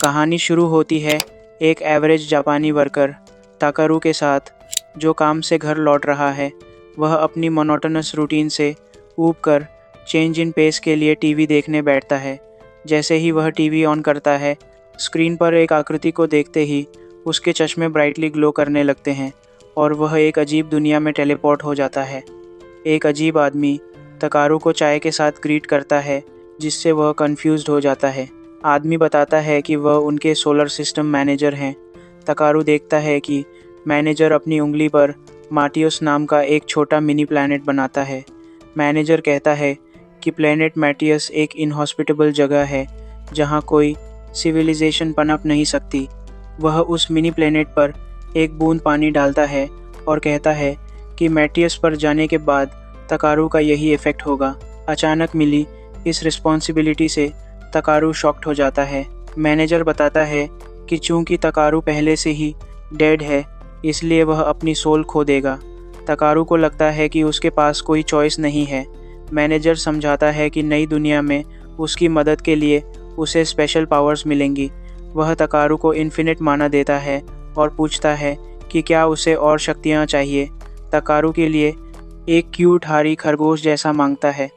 कहानी शुरू होती है एक एवरेज जापानी वर्कर ताकारू के साथ जो काम से घर लौट रहा है। वह अपनी मोनोटोनस रूटीन से ऊब कर चेंज इन पेस के लिए टीवी देखने बैठता है। जैसे ही वह टीवी ऑन करता है, स्क्रीन पर एक आकृति को देखते ही उसके चश्मे ब्राइटली ग्लो करने लगते हैं और वह एक अजीब दुनिया में टेलीपोर्ट हो जाता है। एक अजीब आदमी तकारू को चाय के साथ ग्रीट करता है, जिससे वह कंफ्यूज्ड हो जाता है। आदमी बताता है कि वह उनके सोलर सिस्टम मैनेजर हैं। तकारू देखता है कि मैनेजर अपनी उंगली पर माटियोस नाम का एक छोटा मिनी प्लैनेट बनाता है। मैनेजर कहता है कि प्लैनेट मैटियस एक इनहॉस्पिटेबल जगह है जहां कोई सिविलाइजेशन पनप नहीं सकती। वह उस मिनी प्लैनेट पर एक बूंद पानी डालता है और कहता है कि मैटियस पर जाने के बाद तकारू का यही इफ़ेक्ट होगा। अचानक मिली इस रिस्पॉन्सिबिलिटी से तकारू शॉक्ड हो जाता है। मैनेजर बताता है कि चूंकि तकारू पहले से ही डेड है, इसलिए वह अपनी सोल खो देगा। तकारू को लगता है कि उसके पास कोई चॉइस नहीं है। मैनेजर समझाता है कि नई दुनिया में उसकी मदद के लिए उसे स्पेशल पावर्स मिलेंगी। वह तकारू को इन्फिनिट माना देता है और पूछता है कि क्या उसे और शक्तियाँ चाहिए। तकारू के लिए एक क्यूट हारी खरगोश जैसा मांगता है।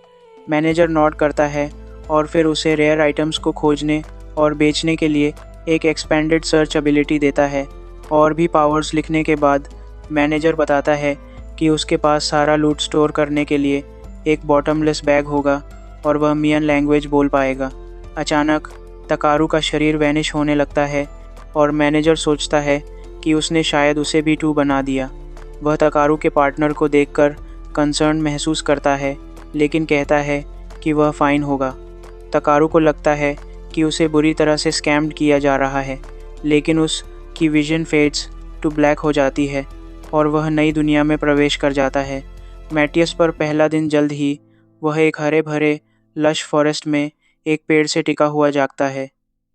मैनेजर नोट करता है और फिर उसे रेयर आइटम्स को खोजने और बेचने के लिए एक एक्सपेंडेड सर्च एबिलिटी देता है। और भी पावर्स लिखने के बाद मैनेजर बताता है कि उसके पास सारा लूट स्टोर करने के लिए एक बॉटमलेस बैग होगा और वह मियन लैंग्वेज बोल पाएगा। अचानक तकारू का शरीर वैनिश होने लगता है और मैनेजर सोचता है कि उसने शायद उसे भी टू बना दिया। वह तकारू के पार्टनर को देखकर कंसर्न महसूस करता है, लेकिन कहता है कि वह फाइन होगा। तकारू को लगता है कि उसे बुरी तरह से स्कैम्ड किया जा रहा है, लेकिन उसकी विजन फेड्स टू ब्लैक हो जाती है और वह नई दुनिया में प्रवेश कर जाता है। मैटियस पर पहला दिन जल्द ही वह एक हरे भरे लश फॉरेस्ट में एक पेड़ से टिका हुआ जागता है।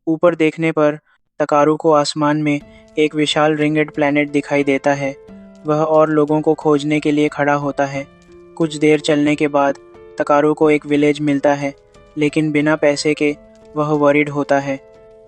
ऊपर देखने पर तकारू को आसमान में एक विशाल रिंगड प्लैनेट दिखाई देता है। वह और लोगों को खोजने के लिए खड़ा होता है। कुछ देर चलने के बाद तकारू को एक विलेज मिलता है, लेकिन बिना पैसे के वह वरीड होता है।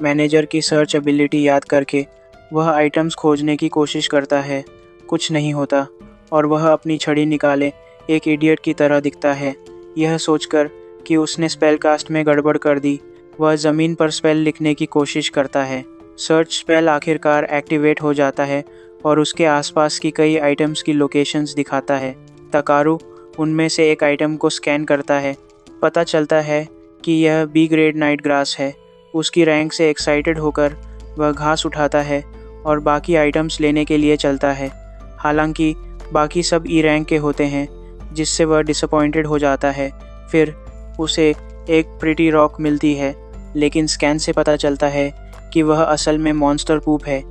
मैनेजर की सर्च एबिलिटी याद करके वह आइटम्स खोजने की कोशिश करता है। कुछ नहीं होता और वह अपनी छड़ी निकाले एक इडियट की तरह दिखता है। यह सोचकर कि उसने स्पेल कास्ट में गड़बड़ कर दी, वह ज़मीन पर स्पेल लिखने की कोशिश करता है। सर्च स्पेल आखिरकार एक्टिवेट हो जाता है और उसके आसपास की कई आइटम्स की लोकेशंस दिखाता है। तकारू उनमें से एक आइटम को स्कैन करता है। पता चलता है कि यह बी ग्रेड नाइट ग्रास है। उसकी रैंक से एक्साइटेड होकर वह घास उठाता है और बाकी आइटम्स लेने के लिए चलता है। हालांकि बाकी सब ई रैंक के होते हैं, जिससे वह डिसअपॉइंटेड हो जाता है। फिर उसे एक प्रिटी रॉक मिलती है, लेकिन स्कैन से पता चलता है कि वह असल में मॉन्स्टर पूप है।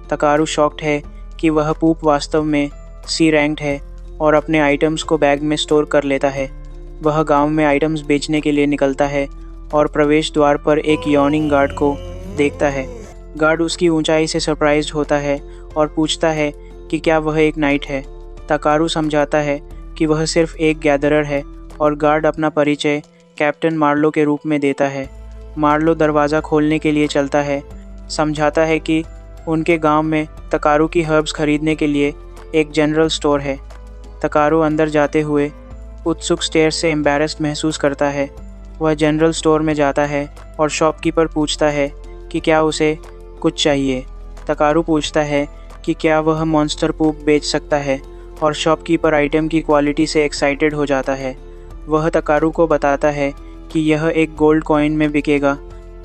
तकारू शॉक्ड है कि वह पूप वास्तव में सी रैंक्ड है और अपने आइटम्स को बैग में स्टोर कर लेता है। वह गांव में आइटम्स बेचने के लिए निकलता है और प्रवेश द्वार पर एक यॉर्निंग गार्ड को देखता है। गार्ड उसकी ऊंचाई से सरप्राइज्ड होता है और पूछता है कि क्या वह एक नाइट है। तकारू समझाता है कि वह सिर्फ एक गैदरर है और गार्ड अपना परिचय कैप्टन मार्लो के रूप में देता है। मार्लो दरवाज़ा खोलने के लिए चलता है, समझाता है कि उनके गांव में तकारू की हर्ब्स खरीदने के लिए एक जनरल स्टोर है। तकारू अंदर जाते हुए उत्सुक स्टेयर से एम्बैरेस्ड महसूस करता है। वह जनरल स्टोर में जाता है और शॉपकीपर पूछता है कि क्या उसे कुछ चाहिए। तकारू पूछता है कि क्या वह मॉन्स्टर पूप बेच सकता है और शॉपकीपर आइटम की क्वालिटी से एक्साइटेड हो जाता है। वह तकारू को बताता है कि यह एक गोल्ड कॉइन में बिकेगा,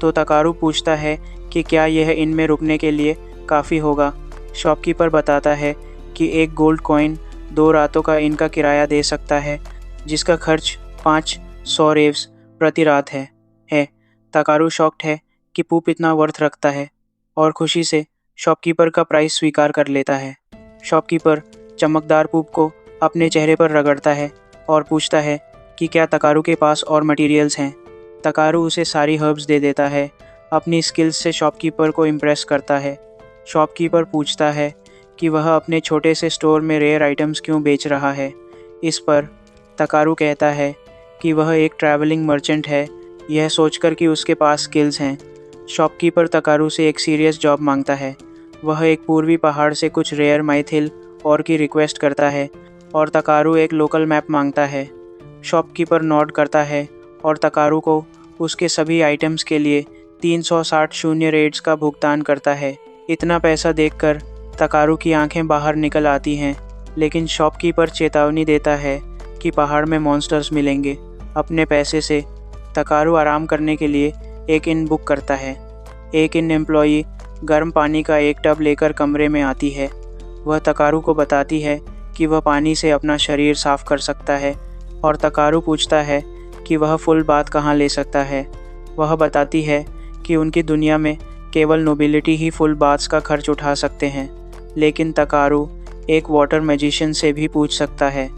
तो तकारू पूछता है कि क्या यह इनमें रुकने के लिए काफ़ी होगा। शॉपकीपर बताता है कि एक गोल्ड कॉइन 2 रातों का इनका किराया दे सकता है, जिसका खर्च 500 रेव्स प्रति रात है। तकारू शॉक्ड है कि पूप इतना वर्थ रखता है और खुशी से शॉपकीपर का प्राइस स्वीकार कर लेता है। शॉपकीपर चमकदार पूप को अपने चेहरे पर रगड़ता है और पूछता है कि क्या तकारू के पास और मटेरियल्स हैं। तकारू उसे सारी हर्ब्स दे देता है। अपनी स्किल्स से शॉपकीपर को इम्प्रेस करता है। शॉपकीपर पूछता है कि वह अपने छोटे से स्टोर में रेयर आइटम्स क्यों बेच रहा है। इस पर तकारू कहता है कि वह एक ट्रैवलिंग मर्चेंट है, यह सोचकर कि उसके पास स्किल्स हैं। शॉपकीपर तकारू से एक सीरियस जॉब मांगता है। वह एक पूर्वी पहाड़ से कुछ रेयर माइथिल और की रिक्वेस्ट करता है और तकारू एक लोकल मैप मांगता है। शॉपकीपर नोट करता है और तकारू को उसके सभी आइटम्स के लिए 360 शून्य रेट्स का भुगतान करता है। इतना पैसा देखकर तकारू की आंखें बाहर निकल आती हैं, लेकिन शॉपकीपर चेतावनी देता है कि पहाड़ में मॉन्स्टर्स मिलेंगे। अपने पैसे से तकारू आराम करने के लिए एक इन बुक करता है। एक इन एम्प्लॉई गर्म पानी का एक टब लेकर कमरे में आती है। वह तकारू को बताती है कि वह पानी से अपना शरीर साफ कर सकता है और तकारू पूछता है कि वह फुल बाथ कहाँ ले सकता है। वह बताती है कि उनकी दुनिया में केवल नोबिलिटी ही फुल बाथ्स का खर्च उठा सकते हैं, लेकिन तकारू एक वाटर मैजिशियन से भी पूछ सकता है।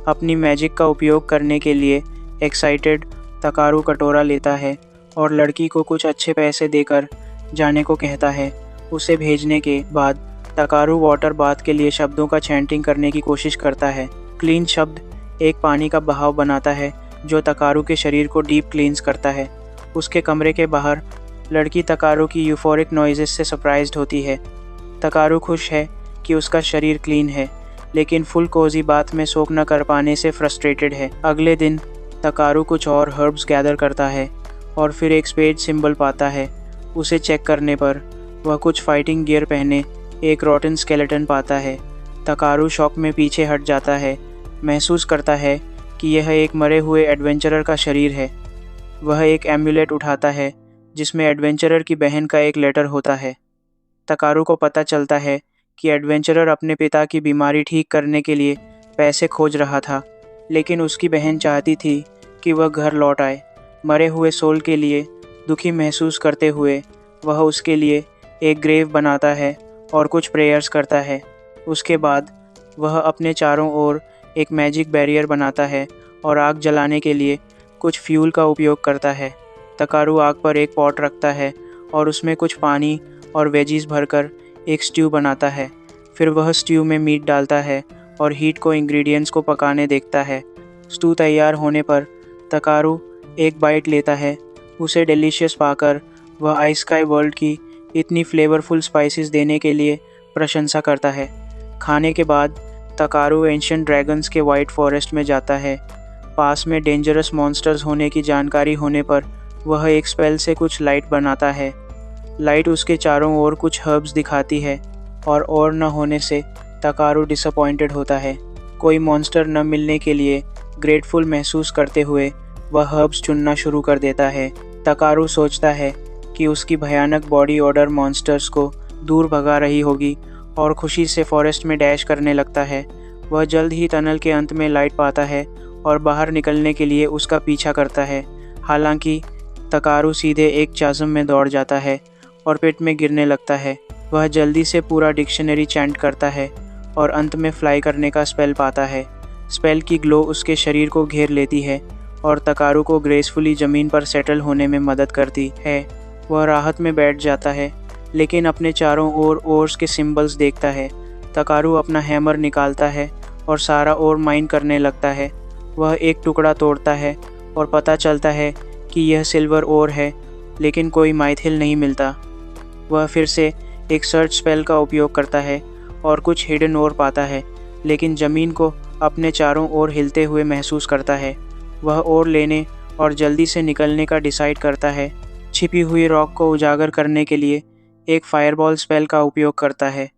अपनी मैजिक का उपयोग करने के लिए एक्साइटेड तकारू कटोरा लेता है और लड़की को कुछ अच्छे पैसे देकर जाने को कहता है। उसे भेजने के बाद तकारू वाटर बाथ के लिए शब्दों का चैंटिंग करने की कोशिश करता है। क्लीन शब्द एक पानी का बहाव बनाता है जो तकारू के शरीर को डीप क्लींस करता है। उसके कमरे के बाहर लड़की तकारू की यूफोरिक नॉइजेस से सरप्राइज्ड होती है। तकारू खुश है कि उसका शरीर क्लीन है, लेकिन फुल कोजी बाथ में सोख न कर पाने से फ्रस्ट्रेटेड है। अगले दिन तकारू कुछ और हर्ब्स गैदर करता है और फिर एक स्पेड सिंबल पाता है। उसे चेक करने पर वह कुछ फाइटिंग गियर पहने एक रॉटन स्केलेटन पाता है। तकारू शॉक में पीछे हट जाता है, महसूस करता है कि यह एक मरे हुए एडवेंचरर का शरीर है। वह एक एम्यूलेट उठाता है जिसमें एडवेंचरर की बहन का एक लेटर होता है। तकारू को पता चलता है कि एडवेंचरर अपने पिता की बीमारी ठीक करने के लिए पैसे खोज रहा था, लेकिन उसकी बहन चाहती थी कि वह घर लौट आए। मरे हुए सोल के लिए दुखी महसूस करते हुए वह उसके लिए एक ग्रेव बनाता है और कुछ प्रेयर्स करता है। उसके बाद वह अपने चारों ओर एक मैजिक बैरियर बनाता है और आग जलाने के लिए कुछ फ्यूल का उपयोग करता है। तकारू आग पर एक पॉट रखता है और उसमें कुछ पानी और वेजीज भरकर एक स्ट्यू बनाता है। फिर वह स्ट्यू में मीट डालता है और हीट को इंग्रेडिएंट्स को पकाने देखता है। स्टू तैयार होने पर तकारू एक बाइट लेता है। उसे डिलीशियस पाकर वह आइस स्काई वर्ल्ड की इतनी फ्लेवरफुल स्पाइसेस देने के लिए प्रशंसा करता है। खाने के बाद तकारू एंशिएंट ड्रैगन्स के वाइट फॉरेस्ट में जाता है। पास में डेंजरस मॉन्स्टर्स होने की जानकारी होने पर वह एक स्पेल से कुछ लाइट बनाता है। लाइट उसके चारों ओर कुछ हर्ब्स दिखाती है और न होने से तकारू डिसअपॉइंटेड होता है। कोई मॉन्स्टर न मिलने के लिए ग्रेटफुल महसूस करते हुए वह हर्ब्स चुनना शुरू कर देता है। तकारू सोचता है कि उसकी भयानक बॉडी ऑर्डर मॉन्स्टर्स को दूर भगा रही होगी और खुशी से फॉरेस्ट में डैश करने लगता है। वह जल्द ही टनल के अंत में लाइट पाता है और बाहर निकलने के लिए उसका पीछा करता है। हालांकि तकारू सीधे एक चाज़म में दौड़ जाता है और पिट में गिरने लगता है। वह जल्दी से पूरा डिक्शनरी चैंट करता है और अंत में फ्लाई करने का स्पेल पाता है। स्पेल की ग्लो उसके शरीर को घेर लेती है और तकारू को ग्रेसफुली ज़मीन पर सेटल होने में मदद करती है। वह राहत में बैठ जाता है, लेकिन अपने चारों ओर ओर्स के सिंबल्स देखता है। तकारू अपना हैमर निकालता है और सारा ओर माइन करने लगता है। वह एक टुकड़ा तोड़ता है और पता चलता है कि यह सिल्वर ओर है, लेकिन कोई माइथिल नहीं मिलता। वह फिर से एक सर्च स्पेल का उपयोग करता है और कुछ हिडन ओर पाता है, लेकिन ज़मीन को अपने चारों ओर हिलते हुए महसूस करता है। वह ओर लेने और जल्दी से निकलने का डिसाइड करता है। छिपी हुई रॉक को उजागर करने के लिए एक फायरबॉल स्पेल का उपयोग करता है।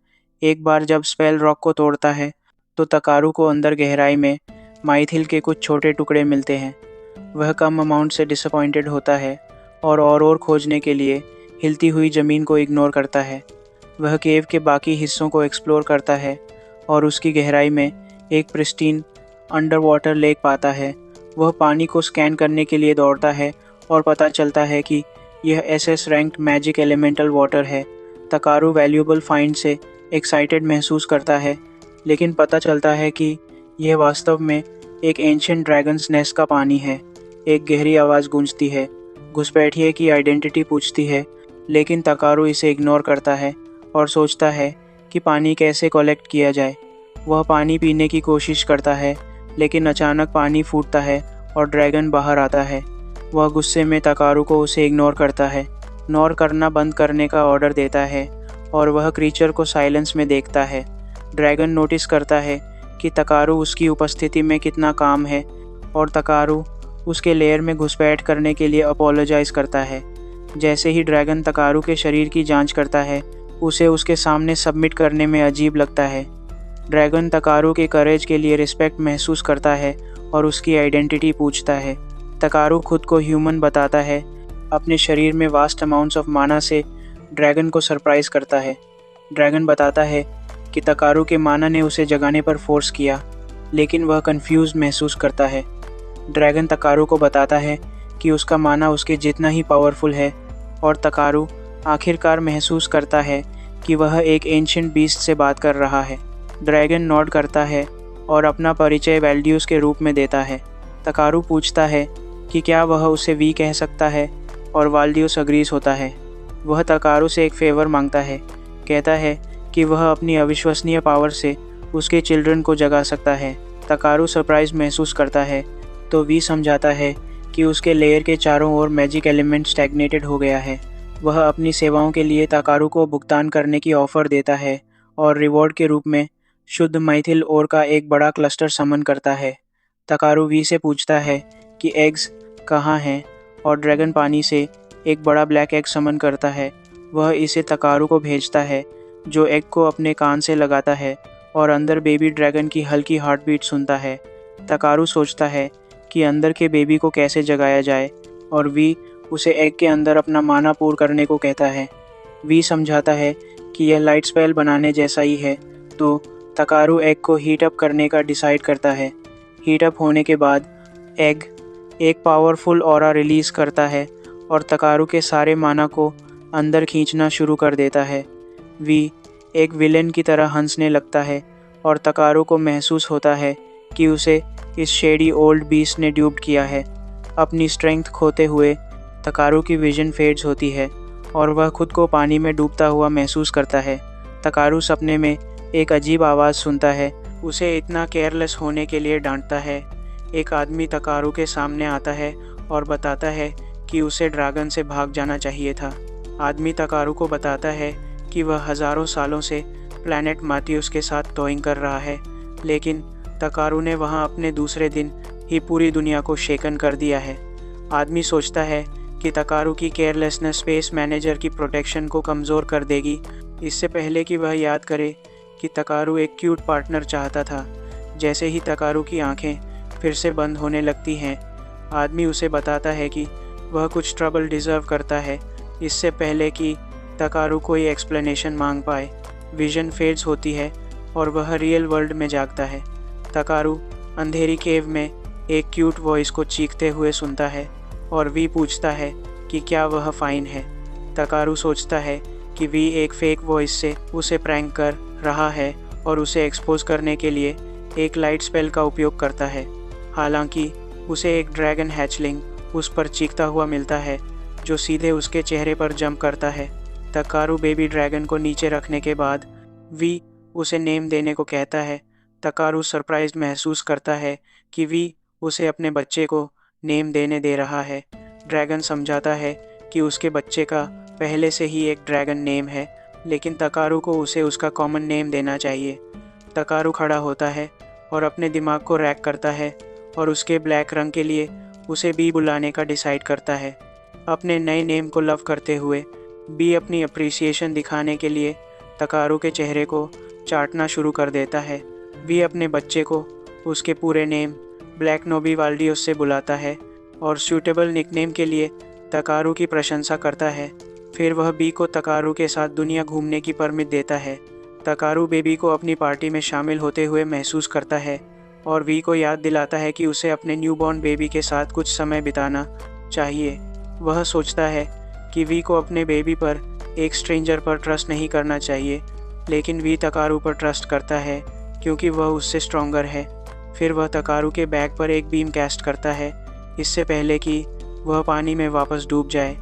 एक बार जब स्पेल रॉक को तोड़ता है तो तकारू को अंदर गहराई में माइथिल के कुछ छोटे टुकड़े मिलते हैं। वह कम अमाउंट से डिसअपॉइंटेड होता है और खोजने के लिए हिलती हुई ज़मीन को इग्नोर करता है। वह केव के बाकी हिस्सों को एक्सप्लोर करता है और उसकी गहराई में एक प्रिस्टीन अंडर वाटर लेक पाता है। वह पानी को स्कैन करने के लिए दौड़ता है और पता चलता है कि यह SS ranked magic elemental water है। तकारू वैल्यूएबल फाइंड से एक्साइटेड महसूस करता है, लेकिन पता चलता है कि यह वास्तव में एक एंशिएंट ड्रैगन्स नेस्ट का पानी है। एक गहरी आवाज़ गूंजती है, घुसपैठिए की आइडेंटिटी पूछती है, लेकिन तकारू इसे इग्नोर करता है और सोचता है कि पानी कैसे कलेक्ट किया जाए। वह पानी पीने की कोशिश करता है, लेकिन अचानक पानी फूटता है और ड्रैगन बाहर आता है। वह गुस्से में तकारू को उसे इग्नोर करता है, नॉर करना बंद करने का ऑर्डर देता है और वह क्रीचर को साइलेंस में देखता है। ड्रैगन नोटिस करता है कि तकारू उसकी उपस्थिति में कितना काम है और तकारू उसके लेयर में घुसपैठ करने के लिए अपोलोजाइज करता है। जैसे ही ड्रैगन तकारू के शरीर की जांच करता है, उसे उसके सामने सबमिट करने में अजीब लगता है। ड्रैगन तकारू के करेज के लिए रिस्पेक्ट महसूस करता है और उसकी आइडेंटिटी पूछता है। तकारू खुद को ह्यूमन बताता है। अपने शरीर में वास्ट अमाउंट्स ऑफ माना से ड्रैगन को सरप्राइज करता है। ड्रैगन बताता है कि तकारू के माना ने उसे जगाने पर फोर्स किया, लेकिन वह कंफ्यूज महसूस करता है। ड्रैगन तकारू को बताता है कि उसका माना उसके जितना ही पावरफुल है और तकारू आखिरकार महसूस करता है कि वह एक एंशिएंट बीस्ट से बात कर रहा है। ड्रैगन नॉड करता है और अपना परिचय वैल्ड्यूस के रूप में देता है। तकारू पूछता है कि क्या वह उसे वी कह सकता है और वाल्डियोस अग्रीज होता है। वह तकारू से एक फेवर मांगता है, कहता है कि वह अपनी अविश्वसनीय पावर से उसके चिल्ड्रन को जगा सकता है। तकारू सरप्राइज महसूस करता है तो वी समझाता है कि उसके लेयर के चारों ओर मैजिक एलिमेंट स्टैग्नेटेड हो गया है। वह अपनी सेवाओं के लिए तकारू को भुगतान करने की ऑफ़र देता है और रिवॉर्ड के रूप में शुद्ध माइथिल ओर का एक बड़ा क्लस्टर समन करता है। तकारू वी से पूछता है कि एग्स कहाँ हैं और ड्रैगन पानी से एक बड़ा ब्लैक एग समन करता है। वह इसे तकारू को भेजता है, जो एग को अपने कान से लगाता है और अंदर बेबी ड्रैगन की हल्की हार्ट बीट सुनता है। तकारू सोचता है कि अंदर के बेबी को कैसे जगाया जाए और वी उसे एग के अंदर अपना माना पूर करने को कहता है। वी समझाता है कि यह लाइट स्पेल बनाने जैसा ही है, तो तकारू एग को हीट अप करने का डिसाइड करता है। हीट अप होने के बाद एग एक पावरफुल ऑरा रिलीज़ करता है और तकारू के सारे माना को अंदर खींचना शुरू कर देता है। वी एक विलेन की तरह हंसने लगता है और तकारू को महसूस होता है कि उसे इस शेडी ओल्ड बीस्ट ने ड्यूप्ड किया है। अपनी स्ट्रेंथ खोते हुए तकारू की विजन फेड्स होती है और वह खुद को पानी में डूबता हुआ महसूस करता है। तकारू सपने में एक अजीब आवाज़ सुनता है, उसे इतना केयरलेस होने के लिए डांटता है। एक आदमी तकारू के सामने आता है और बताता है कि उसे ड्रैगन से भाग जाना चाहिए था। आदमी तकारू को बताता है कि वह हज़ारों सालों से प्लैनेट माथियोस के साथ टॉइंग कर रहा है, लेकिन तकारू ने वहां अपने दूसरे दिन ही पूरी दुनिया को शेकन कर दिया है। आदमी सोचता है कि तकारू की केयरलेसनेस स्पेस मैनेजर की प्रोटेक्शन को कमज़ोर कर देगी। इससे पहले कि वह याद करे कि तकारू एक क्यूट पार्टनर चाहता था। जैसे ही तकारू की आंखें फिर से बंद होने लगती हैं, आदमी उसे बताता है कि वह कुछ ट्रबल डिज़र्व करता है, इससे पहले कि तकारू कोई एक्सप्लेनेशन मांग पाए। विजन फेड्स होती है और वह रियल वर्ल्ड में जागता है। तकारू अंधेरी केव में एक क्यूट वॉइस को चीखते हुए सुनता है और वी पूछता है कि क्या वह फाइन है। तकारू सोचता है कि वी एक फेक वॉइस से उसे प्रैंक कर रहा है और उसे एक्सपोज करने के लिए एक लाइट स्पेल का उपयोग करता है। हालांकि उसे एक ड्रैगन हैचलिंग उस पर चीखता हुआ मिलता है, जो सीधे उसके चेहरे पर जंप करता है। तकारू बेबी ड्रैगन को नीचे रखने के बाद वी उसे नेम देने को कहता है। तकारू सरप्राइज महसूस करता है कि वी उसे अपने बच्चे को नेम देने दे रहा है। ड्रैगन समझाता है कि उसके बच्चे का पहले से ही एक ड्रैगन नेम है, लेकिन तकारू को उसे उसका कॉमन नेम देना चाहिए। तकारू खड़ा होता है और अपने दिमाग को रैक करता है और उसके ब्लैक रंग के लिए उसे बी बुलाने का डिसाइड करता है। अपने नए नेम को लव करते हुए बी अपनी अप्रिसिएशन दिखाने के लिए तकारू के चेहरे को चाटना शुरू कर देता है। बी अपने बच्चे को उसके पूरे नेम ब्लैक नोबी वाल्डियोस से बुलाता है और सूटेबल निकनेम के लिए तकारू की प्रशंसा करता है। फिर वह बी को तकारू के साथ दुनिया घूमने की परमिट देता है। तकारू बेबी को अपनी पार्टी में शामिल होते हुए महसूस करता है और वी को याद दिलाता है कि उसे अपने न्यूबॉर्न बेबी के साथ कुछ समय बिताना चाहिए। वह सोचता है कि वी को अपने बेबी पर एक स्ट्रेंजर पर ट्रस्ट नहीं करना चाहिए, लेकिन वी तकारू पर ट्रस्ट करता है क्योंकि वह उससे स्ट्रॉन्गर है। फिर वह तकारू के बैग पर एक बीम कैस्ट करता है, इससे पहले कि वह पानी में वापस डूब जाए।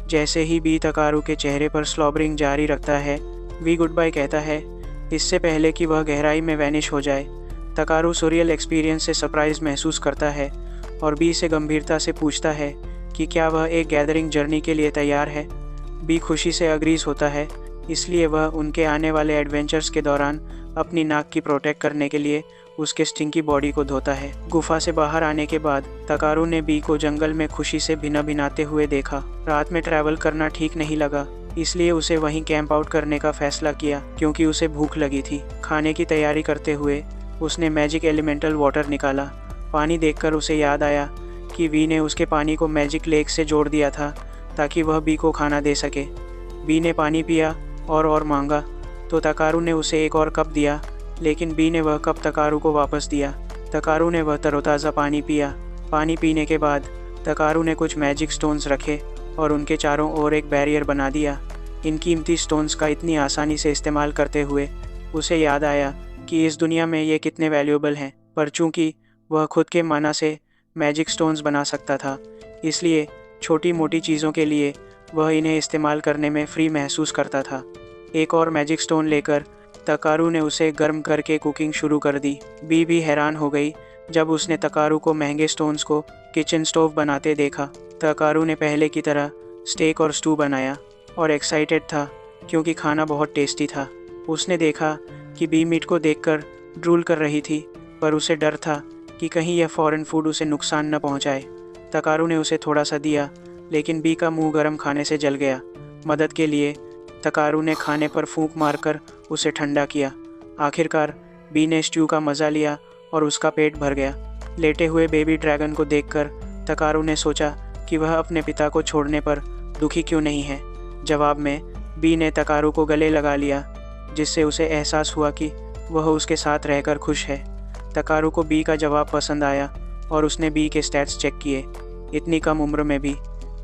जैसे ही बी तकारू के चेहरे पर स्लॉबरिंग जारी रखता है, वी गुड बाय कहता है, इससे पहले कि वह गहराई में वैनिश हो जाए। तकारू सुरियल एक्सपीरियंस से सरप्राइज महसूस करता है और बी से गंभीरता से पूछता है कि क्या वह एक गैदरिंग जर्नी के लिए तैयार है। बी खुशी से अग्रीज होता है, इसलिए वह उनके आने वाले एडवेंचर्स के दौरान अपनी नाक की प्रोटेक्ट करने के लिए उसके स्टिंकी बॉडी को धोता है। गुफा से बाहर आने के बाद तकारू ने बी को जंगल में खुशी से भिना भिनाते हुए देखा। रात में ट्रैवल करना ठीक नहीं लगा, इसलिए उसे वहीं कैंप आउट करने का फैसला किया क्योंकि उसे भूख लगी थी। खाने की तैयारी करते हुए उसने मैजिक एलिमेंटल वाटर निकाला। पानी देखकर उसे याद आया कि वी ने उसके पानी को मैजिक लेक से जोड़ दिया था ताकि वह बी को खाना दे सके। बी ने पानी पिया और मांगा तो तकारू ने उसे एक और कप दिया, लेकिन बी ने वह कप तकारू को वापस दिया। तकारू ने वह तरोताज़ा पानी पिया। पानी पीने के बाद तकारू ने कुछ मैजिक स्टोन्स रखे और उनके चारों ओर एक बैरियर बना दिया। इन कीमती स्टोन्स का इतनी आसानी से इस्तेमाल करते हुए उसे याद आया कि इस दुनिया में ये कितने वैल्यूएबल हैं, पर चूंकि वह खुद के माना से मैजिक स्टोन्स बना सकता था, इसलिए छोटी मोटी चीज़ों के लिए वह इन्हें इस्तेमाल करने में फ्री महसूस करता था। एक और मैजिक स्टोन लेकर तकारू ने उसे गर्म करके कुकिंग शुरू कर दी। बी भी हैरान हो गई जब उसने तकारू को महंगे स्टोन्स को किचन स्टोव बनाते देखा। तकारू ने पहले की तरह स्टेक और स्टू बनाया और एक्साइटेड था क्योंकि खाना बहुत टेस्टी था। उसने देखा कि बी मीट को देखकर ड्रूल कर रही थी, पर उसे डर था कि कहीं यह फॉरेन फूड उसे नुकसान न पहुंचाए। तकारू ने उसे थोड़ा सा दिया, लेकिन बी का मुंह गर्म खाने से जल गया। मदद के लिए तकारू ने खाने पर फूंक मारकर उसे ठंडा किया। आखिरकार बी ने स्ट्यू का मज़ा लिया और उसका पेट भर गया। लेटे हुए बेबी ड्रैगन को देखकर तकारू ने सोचा कि वह अपने पिता को छोड़ने पर दुखी क्यों नहीं है। जवाब में बी ने तकारू को गले लगा लिया, जिससे उसे एहसास हुआ कि वह उसके साथ रहकर खुश है। तकारू को बी का जवाब पसंद आया और उसने बी के स्टैट्स चेक किए। इतनी कम उम्र में भी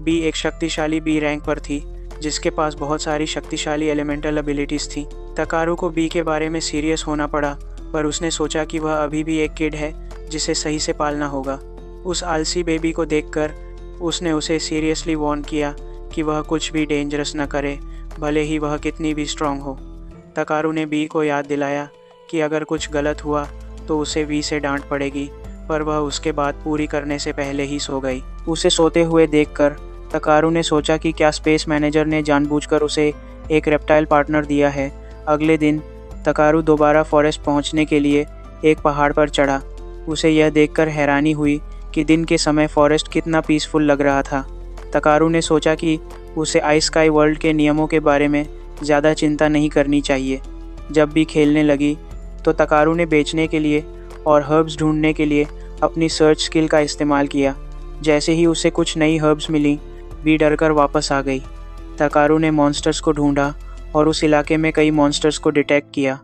बी एक शक्तिशाली बी रैंक पर थी, जिसके पास बहुत सारी शक्तिशाली एलिमेंटल एबिलिटीज़ थी। तकारू को बी के बारे में सीरियस होना पड़ा, पर उसने सोचा कि वह अभी भी एक किड है जिसे सही से पालना होगा। उस आलसी बेबी को देखकर उसने उसे सीरियसली वार्न किया कि वह कुछ भी डेंजरस न करे, भले ही वह कितनी भी स्ट्रांग हो। तकारू ने बी को याद दिलाया कि अगर कुछ गलत हुआ तो उसे वी से डांट पड़ेगी, पर वह उसके बाद पूरी करने से पहले ही सो गई। उसे सोते हुए देखकर तकारू ने सोचा कि क्या स्पेस मैनेजर ने जानबूझकर उसे एक रेप्टाइल पार्टनर दिया है। अगले दिन तकारू दोबारा फॉरेस्ट पहुंचने के लिए एक पहाड़ पर चढ़ा। उसे यह देखकर हैरानी हुई कि दिन के समय फॉरेस्ट कितना पीसफुल लग रहा था। तकारू ने सोचा कि उसे आइस स्काई वर्ल्ड के नियमों के बारे में ज़्यादा चिंता नहीं करनी चाहिए। जब भी खेलने लगी तो तकारू ने बेचने के लिए और हर्ब्स ढूंढने के लिए अपनी सर्च स्किल का इस्तेमाल किया। जैसे ही उसे कुछ नई हर्ब्स मिली, बी डरकर वापस आ गई। तकारू ने मॉन्स्टर्स को ढूंढा और उस इलाके में कई मॉन्स्टर्स को डिटेक्ट किया।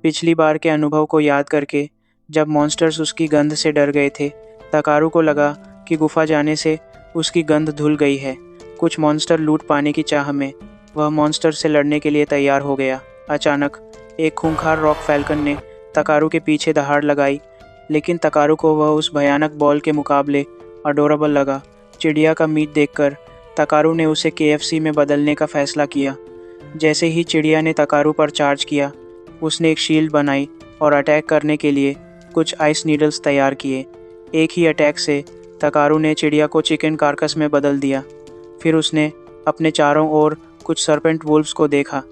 पिछली बार के अनुभव को याद करके जब मॉन्स्टर्स उसकी गंध से डर गए थे, तकारू को लगा कि गुफा जाने से उसकी गंध धुल गई है। कुछ मॉन्स्टर लूट पाने की चाह में वह मॉन्स्टर से लड़ने के लिए तैयार हो गया। अचानक एक खूंखार रॉक फैल्कन ने तकारू के पीछे दहाड़ लगाई, लेकिन तकारू को वह उस भयानक बॉल के मुकाबले अडोरेबल लगा। चिड़िया का मीट देखकर तकारू ने उसे KFC में बदलने का फैसला किया। जैसे ही चिड़िया ने तकारू पर चार्ज किया, उसने एक शील्ड बनाई और अटैक करने के लिए कुछ आइस नीडल्स तैयार किए। एक ही अटैक से तकारू ने चिड़िया को चिकन कार्कस में बदल दिया। फिर उसने अपने चारों ओर कुछ सर्पेंट वुल्फ्स को देखा।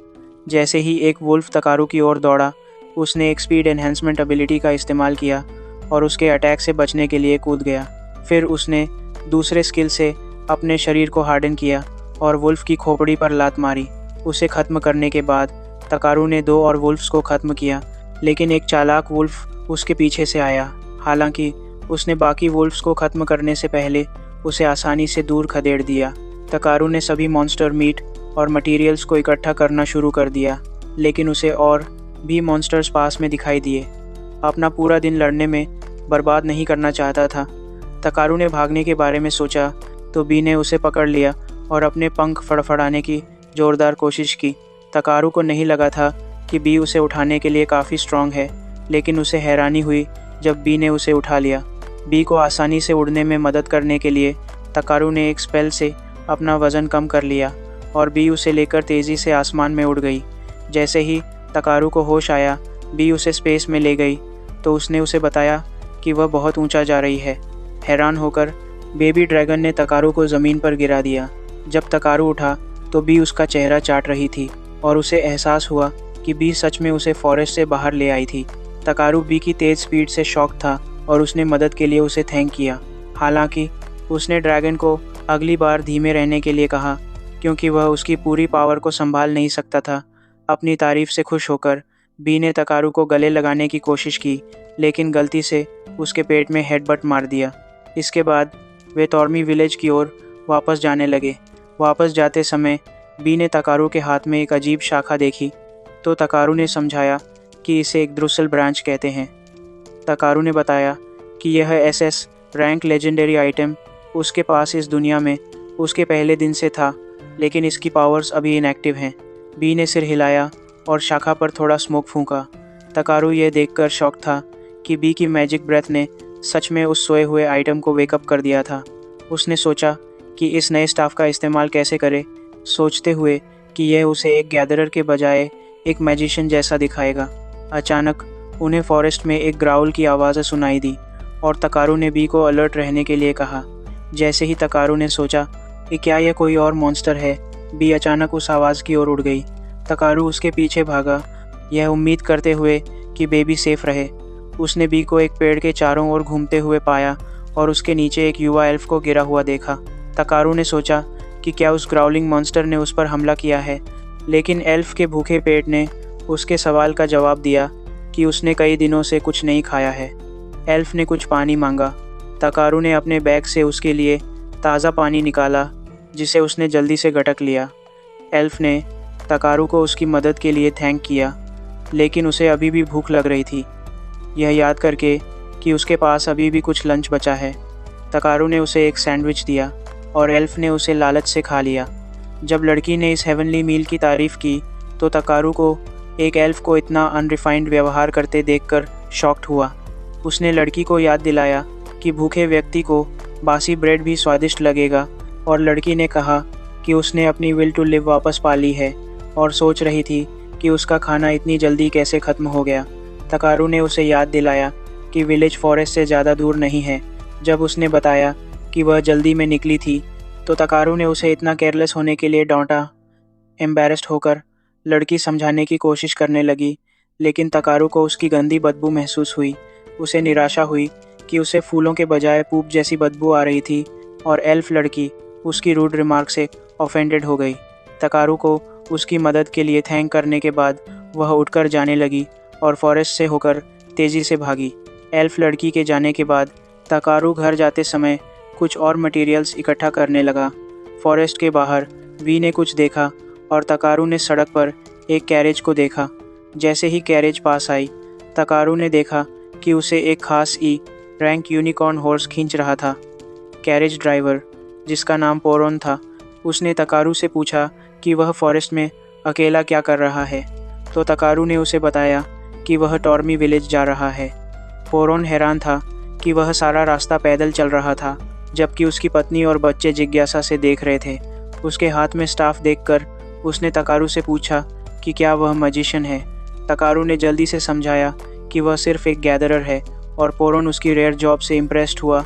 जैसे ही एक वुल्फ तकारू की ओर दौड़ा, उसने एक स्पीड एनहेंसमेंट एबिलिटी का इस्तेमाल किया और उसके अटैक से बचने के लिए कूद गया। फिर उसने दूसरे स्किल से अपने शरीर को हार्डन किया और वुल्फ की खोपड़ी पर लात मारी। उसे ख़त्म करने के बाद तकारू ने 2 और वुल्फ्स को ख़त्म किया, लेकिन एक चालाक वुल्फ उसके पीछे से आया। हालांकि उसने बाकी वुल्फ्स को ख़त्म करने से पहले उसे आसानी से दूर खदेड़ दिया। तकारू ने सभी मॉन्स्टर मीट और मटेरियल्स को इकट्ठा करना शुरू कर दिया, लेकिन उसे और भी मॉन्स्टर्स पास में दिखाई दिए। अपना पूरा दिन लड़ने में बर्बाद नहीं करना चाहता था। तकारू ने भागने के बारे में सोचा तो बी ने उसे पकड़ लिया और अपने पंख फड़फड़ाने की ज़ोरदार कोशिश की। तकारू को नहीं लगा था कि बी उसे उठाने के लिए काफ़ी स्ट्रांग है, लेकिन उसे हैरानी हुई जब बी ने उसे उठा लिया। बी को आसानी से उड़ने में मदद करने के लिए तकारू ने एक स्पेल से अपना वज़न कम कर लिया और बी उसे लेकर तेज़ी से आसमान में उड़ गई। जैसे ही तकारू को होश आया, बी उसे स्पेस में ले गई तो उसने उसे बताया कि वह बहुत ऊंचा जा रही है। हैरान होकर बेबी ड्रैगन ने तकारू को ज़मीन पर गिरा दिया। जब तकारू उठा तो बी उसका चेहरा चाट रही थी और उसे एहसास हुआ कि बी सच में उसे फॉरेस्ट से बाहर ले आई थी। तकारू बी की तेज़ स्पीड से शॉक था और उसने मदद के लिए उसे थैंक किया। हालांकि उसने ड्रैगन को अगली बार धीमे रहने के लिए कहा क्योंकि वह उसकी पूरी पावर को संभाल नहीं सकता था। अपनी तारीफ से खुश होकर बी ने तकारू को गले लगाने की कोशिश की, लेकिन गलती से उसके पेट में हेडबट मार दिया। इसके बाद वे टॉर्मी विलेज की ओर वापस जाने लगे। वापस जाते समय बी ने तकारू के हाथ में एक अजीब शाखा देखी तो तकारू ने समझाया कि इसे एक द्रुसल ब्रांच कहते हैं। तकारू ने बताया कि यह एसएस रैंक लेजेंडरी आइटम उसके पास इस दुनिया में उसके पहले दिन से था, लेकिन इसकी पावर्स अभी इनएक्टिव हैं। बी ने सिर हिलाया और शाखा पर थोड़ा स्मोक फूंका। तकारू यह देखकर शॉक था कि बी की मैजिक ब्रेथ ने सच में उस सोए हुए आइटम को वेकअप कर दिया था। उसने सोचा कि इस नए स्टाफ का इस्तेमाल कैसे करे, सोचते हुए कि यह उसे एक गैदरर के बजाय एक मैजिशियन जैसा दिखाएगा। अचानक उन्हें फॉरेस्ट में एक ग्राउल की आवाज़ सुनाई दी और तकारू ने बी को अलर्ट रहने के लिए कहा। जैसे ही तकारू ने सोचा कि क्या यह कोई और मॉन्स्टर है, बी अचानक उस आवाज़ की ओर उड़ गई। तकारू उसके पीछे भागा, यह उम्मीद करते हुए कि बेबी सेफ रहे। उसने बी को एक पेड़ के चारों ओर घूमते हुए पाया और उसके नीचे एक युवा एल्फ को गिरा हुआ देखा। तकारू ने सोचा कि क्या उस ग्राउलिंग मॉन्स्टर ने उस पर हमला किया है, लेकिन एल्फ के भूखे पेट ने उसके सवाल का जवाब दिया कि उसने कई दिनों से कुछ नहीं खाया है। एल्फ ने कुछ पानी मांगा। तकारू ने अपने बैग से उसके लिए ताज़ा पानी निकाला, जिसे उसने जल्दी से गटक लिया। एल्फ ने तकारू को उसकी मदद के लिए थैंक किया, लेकिन उसे अभी भी भूख लग रही थी, यह याद करके कि उसके पास अभी भी कुछ लंच बचा है। तकारू ने उसे एक सैंडविच दिया और एल्फ ने उसे लालच से खा लिया। जब लड़की ने इस हेवनली मील की तारीफ़ की तो तकारू को एक एल्फ को इतना अनरिफाइंड व्यवहार करते देखकर शॉक्ड हुआ। उसने लड़की को याद दिलाया कि भूखे व्यक्ति को बासी ब्रेड भी स्वादिष्ट लगेगा और लड़की ने कहा कि उसने अपनी विल टू लिव वापस पा ली है और सोच रही थी कि उसका खाना इतनी जल्दी कैसे ख़त्म हो गया। तकारू ने उसे याद दिलाया कि विलेज फॉरेस्ट से ज़्यादा दूर नहीं है। जब उसने बताया कि वह जल्दी में निकली थी तो तकारू ने उसे इतना केयरलेस होने के लिए डांटा। एम्बैरेस्ड होकर लड़की समझाने की कोशिश करने लगी, लेकिन तकारू को उसकी गंदी बदबू महसूस हुई। उसे निराशा हुई कि उसे फूलों के बजाय पूप जैसी बदबू आ रही थी और एल्फ लड़की उसकी रूड रिमार्क से ऑफेंडेड हो गई। तकारू को उसकी मदद के लिए थैंक करने के बाद वह उठकर जाने लगी और फॉरेस्ट से होकर तेज़ी से भागी। एल्फ लड़की के जाने के बाद तकारू घर जाते समय कुछ और मटेरियल्स इकट्ठा करने लगा। फॉरेस्ट के बाहर वी ने कुछ देखा और तकारू ने सड़क पर एक कैरेज को देखा। जैसे ही कैरेज पास आई, तकारू ने देखा कि उसे एक खास ई रैंक यूनिकॉर्न हॉर्स खींच रहा था। कैरेज ड्राइवर, जिसका नाम पोरोन था, उसने तकारू से पूछा कि वह फॉरेस्ट में अकेला क्या कर रहा है, तो तकारू ने उसे बताया कि वह टॉर्मी विलेज जा रहा है। पोरोन हैरान था कि वह सारा रास्ता पैदल चल रहा था, जबकि उसकी पत्नी और बच्चे जिज्ञासा से देख रहे थे। उसके हाथ में स्टाफ देखकर उसने तकारू से पूछा कि क्या वह मैजिशियन है। तकारू ने जल्दी से समझाया कि वह सिर्फ एक गैदरर है और पोरोन उसकी रेयर जॉब से इम्प्रेस्ड हुआ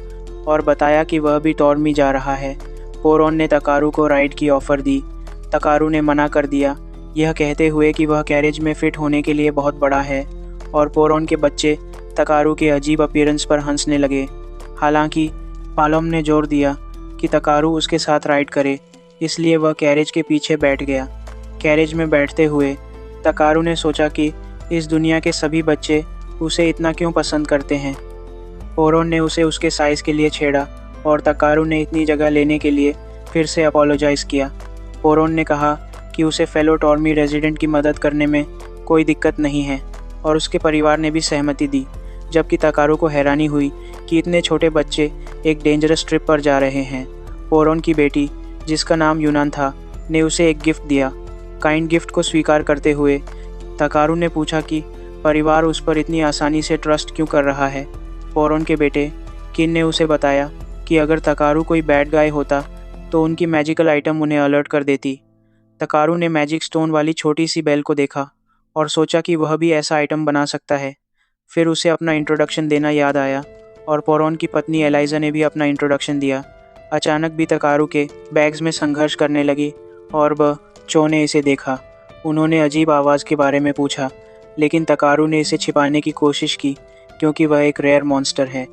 और बताया कि वह भी टॉर्मी जा रहा है। पोरोन ने तकारू को राइड की ऑफ़र दी। तकारू ने मना कर दिया, यह कहते हुए कि वह कैरेज में फ़िट होने के लिए बहुत बड़ा है, और पोरोन के बच्चे तकारू के अजीब अपीयरेंस पर हंसने लगे। हालांकि पालोम ने जोर दिया कि तकारू उसके साथ राइड करे, इसलिए वह कैरेज के पीछे बैठ गया। कैरेज में बैठते हुए तकारू ने सोचा कि इस दुनिया के सभी बच्चे उसे इतना क्यों पसंद करते हैं। पोरोन ने उसे उसके साइज़ के लिए छेड़ा और तकारू ने इतनी जगह लेने के लिए फिर से अपोलोजाइज़ किया। पोरोन ने कहा कि उसे फेलो टॉर्मी रेजिडेंट की मदद करने में कोई दिक्कत नहीं है और उसके परिवार ने भी सहमति दी, जबकि तकारू को हैरानी हुई कि इतने छोटे बच्चे एक डेंजरस ट्रिप पर जा रहे हैं। पोरोन की बेटी, जिसका नाम यूनान था, ने उसे एक गिफ्ट दिया। काइंड गिफ्ट को स्वीकार करते हुए तकारू ने पूछा कि परिवार उस पर इतनी आसानी से ट्रस्ट क्यों कर रहा है। पोरोन के बेटे किन ने उसे बताया कि अगर तकारू कोई बैड गाय होता तो उनकी मैजिकल आइटम उन्हें अलर्ट कर देती। तकारू ने मैजिक स्टोन वाली छोटी सी बेल को देखा और सोचा कि वह भी ऐसा आइटम बना सकता है। फिर उसे अपना इंट्रोडक्शन देना याद आया और पोरोन की पत्नी एलाइजा ने भी अपना इंट्रोडक्शन दिया। अचानक भी तकारू के बैग्स में संघर्ष करने लगी और चो ने इसे देखा। उन्होंने अजीब आवाज़ के बारे में पूछा, लेकिन तकारू ने इसे छिपाने की कोशिश की क्योंकि वह एक रेयर मॉन्स्टर है।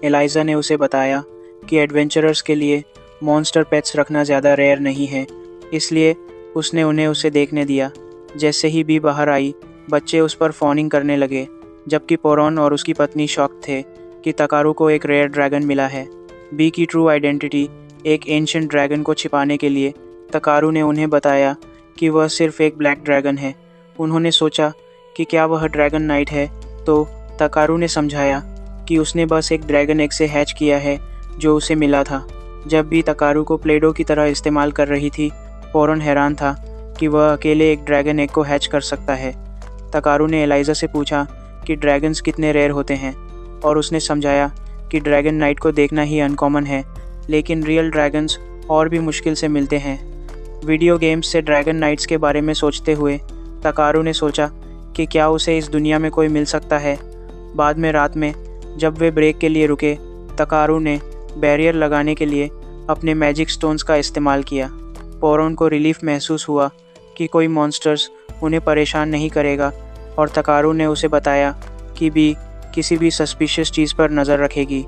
एलाइजा ने उसे बताया कि एडवेंचरर्स के लिए मॉन्स्टर पेट्स रखना ज़्यादा रेयर नहीं है, इसलिए उसने उन्हें उसे देखने दिया। जैसे ही बी बाहर आई, बच्चे उस पर फॉनिंग करने लगे, जबकि पोरॉन और उसकी पत्नी शॉक थे कि तकारू को एक रेयर ड्रैगन मिला है। बी की ट्रू आइडेंटिटी, एक एंशिएंट ड्रैगन को छिपाने के लिए तकारू ने उन्हें बताया कि वह सिर्फ एक ब्लैक ड्रैगन है। उन्होंने सोचा कि क्या वह ड्रैगन नाइट है, तो तकारू ने समझाया कि उसने बस एक ड्रैगन एग से हैच किया है जो उसे मिला था। जब भी तकारू को प्लेडो की तरह इस्तेमाल कर रही थी, पोरॉन हैरान था कि वह अकेले एक ड्रैगन एग को हैच कर सकता है। तकारू ने एलाइजा से पूछा कि ड्रैगन्स कितने रेयर होते हैं, और उसने समझाया कि ड्रैगन नाइट को देखना ही अनकॉमन है, लेकिन रियल ड्रैगन्स और भी मुश्किल से मिलते हैं। वीडियो गेम्स से ड्रैगन नाइट्स के बारे में सोचते हुए तकारू ने सोचा कि क्या उसे इस दुनिया में कोई मिल सकता है। बाद में रात में जब वे ब्रेक के लिए रुके, तकारू ने बैरियर लगाने के लिए अपने मैजिक स्टोन्स का इस्तेमाल किया। पोरॉन को रिलीफ महसूस हुआ कि कोई मॉन्स्टर्स उन्हें परेशान नहीं करेगा, और तकारू ने उसे बताया कि बी किसी भी सस्पिशियस चीज़ पर नज़र रखेगी।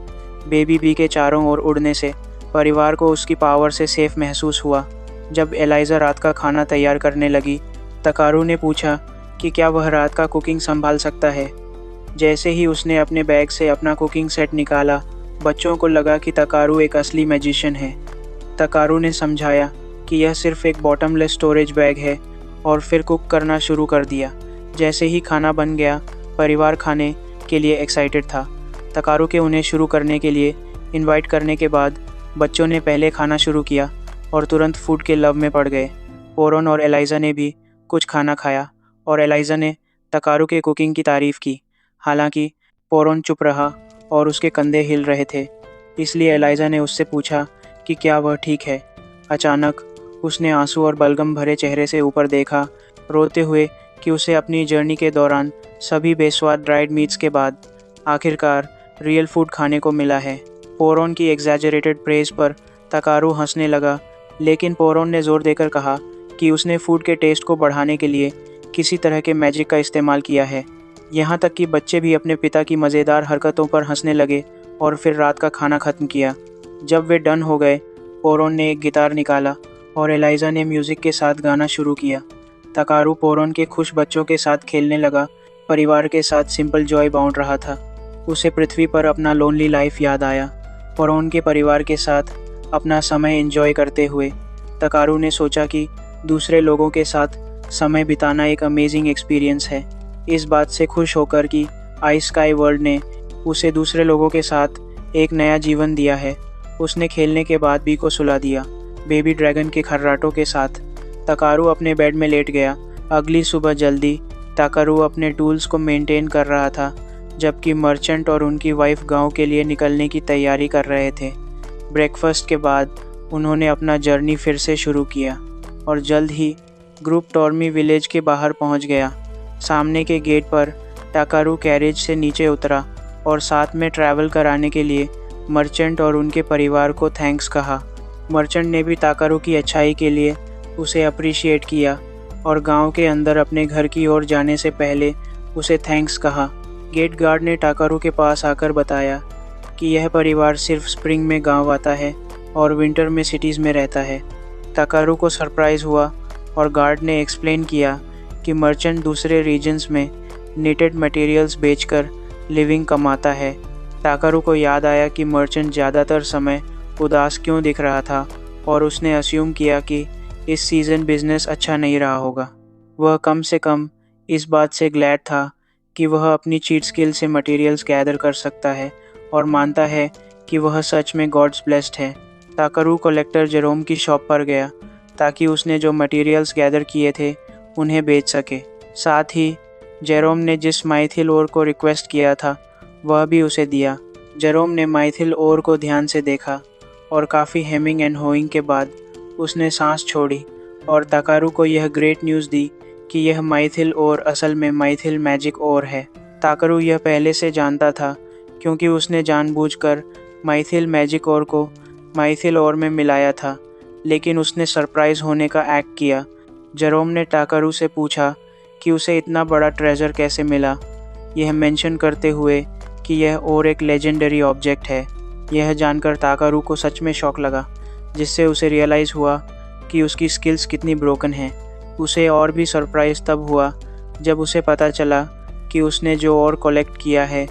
बेबी बी के चारों ओर उड़ने से परिवार को उसकी पावर से सेफ महसूस हुआ। जब एलाइजा रात का खाना तैयार करने लगी, तकारू ने पूछा कि क्या वह रात का कुकिंग संभाल सकता है। जैसे ही उसने अपने बैग से अपना कुकिंग सेट निकाला, बच्चों को लगा कि तकारू एक असली मैजिशियन है। तकारू ने समझाया कि यह सिर्फ एक बॉटमलेस स्टोरेज बैग है, और फिर कुक करना शुरू कर दिया। जैसे ही खाना बन गया, परिवार खाने के लिए एक्साइटेड था। तकारू के उन्हें शुरू करने के लिए इनवाइट करने के बाद बच्चों ने पहले खाना शुरू किया और तुरंत फूड के लव में पड़ गए। पोरॉन और एलाइजा ने भी कुछ खाना खाया, और एलाइजा ने तकारू के कुकिंग की तारीफ़ की। हालांकि पोरॉन चुप रहा और उसके कंधे हिल रहे थे, इसलिए एलाइजा ने उससे पूछा कि क्या वह ठीक है। अचानक उसने आंसू और बलगम भरे चेहरे से ऊपर देखा, रोते हुए कि उसे अपनी जर्नी के दौरान सभी बेस्वाद ड्राइड मीट्स के बाद आखिरकार रियल फूड खाने को मिला है। पोरॉन की एग्जैजरेटेड प्रेज़ पर तकारू हंसने लगा, लेकिन पोरॉन ने जोर देकर कहा कि उसने फूड के टेस्ट को बढ़ाने के लिए किसी तरह के मैजिक का इस्तेमाल किया है। यहाँ तक कि बच्चे भी अपने पिता की मज़ेदार हरकतों पर हंसने लगे और फिर रात का खाना ख़त्म किया। जब वे डन हो गए, पोरॉन ने एक गिटार निकाला और एलाइजा ने म्यूज़िक के साथ गाना शुरू किया। तकारू पोरॉन के खुश बच्चों के साथ खेलने लगा, परिवार के साथ सिंपल जॉय बाउंड रहा था। उसे पृथ्वी पर अपना लोनली लाइफ याद आया। पोरॉन के परिवार के साथ अपना समय एंजॉय करते हुए तकारू ने सोचा कि दूसरे लोगों के साथ समय बिताना एक अमेजिंग एक्सपीरियंस है। इस बात से खुश होकर कि आई स्काई वर्ल्ड ने उसे दूसरे लोगों के साथ एक नया जीवन दिया है, उसने खेलने के बाद बी को सुला दिया, बेबी ड्रैगन के खर्राटों के साथ। तकारू अपने बेड में लेट गया। अगली सुबह जल्दी तकारू अपने टूल्स को मेंटेन कर रहा था, जबकि मर्चेंट और उनकी वाइफ गांव के लिए निकलने की तैयारी कर रहे थे। ब्रेकफास्ट के बाद उन्होंने अपना जर्नी फिर से शुरू किया, और जल्द ही ग्रुप टॉर्मी विलेज के बाहर पहुंच गया। सामने के गेट पर तकारू कैरेज से नीचे उतरा और साथ में ट्रैवल कराने के लिए मर्चेंट और उनके परिवार को थैंक्स कहा। मर्चेंट ने भी तकारू की अच्छाई के लिए उसे अप्रिशिएट किया और गांव के अंदर अपने घर की ओर जाने से पहले उसे थैंक्स कहा। गेट गार्ड ने तकारू के पास आकर बताया कि यह परिवार सिर्फ स्प्रिंग में गांव आता है और विंटर में सिटीज़ में रहता है। तकारू को सरप्राइज़ हुआ और गार्ड ने एक्सप्लेन किया कि मर्चेंट दूसरे रीजन्स में निटेड मटेरियल्स बेचकर लिविंग कमाता है। तकारू को याद आया कि मर्चेंट ज़्यादातर समय उदास क्यों दिख रहा था, और उसने अस्यूम किया कि इस सीज़न बिजनेस अच्छा नहीं रहा होगा। वह कम से कम इस बात से ग्लैड था कि वह अपनी चीट स्किल से मटेरियल्स गैदर कर सकता है और मानता है कि वह सच में गॉड्स ब्लेस्ड है। तकारू कलेक्टर जेरोम की शॉप पर गया ताकि उसने जो मटेरियल्स गैदर किए थे उन्हें बेच सके। साथ ही जेरोम ने जिस माइथिल ओर को रिक्वेस्ट किया था वह भी उसे दिया। जेरोम ने माइथिल ओर को ध्यान से देखा और काफ़ी हेमिंग एंड होइंग के बाद उसने सांस छोड़ी और तकारू को यह ग्रेट न्यूज़ दी कि यह माइथिल ओर असल में माइथिल मैजिक ओर है। तकारू यह पहले से जानता था क्योंकि उसने जानबूझकर माइथिल मैजिक ओर को माइथिल ओर में मिलाया था, लेकिन उसने सरप्राइज होने का एक्ट किया। जेरोम ने टाकरू से पूछा कि उसे इतना बड़ा ट्रेजर कैसे मिला, यह मेंशन करते हुए कि यह और एक लेजेंडरी ऑब्जेक्ट है। यह जानकर टाकरू को सच में शॉक लगा, जिससे उसे रियलाइज़ हुआ कि उसकी स्किल्स कितनी ब्रोकन हैं। उसे और भी सरप्राइज तब हुआ जब उसे पता चला कि उसने जो और कलेक्ट किया है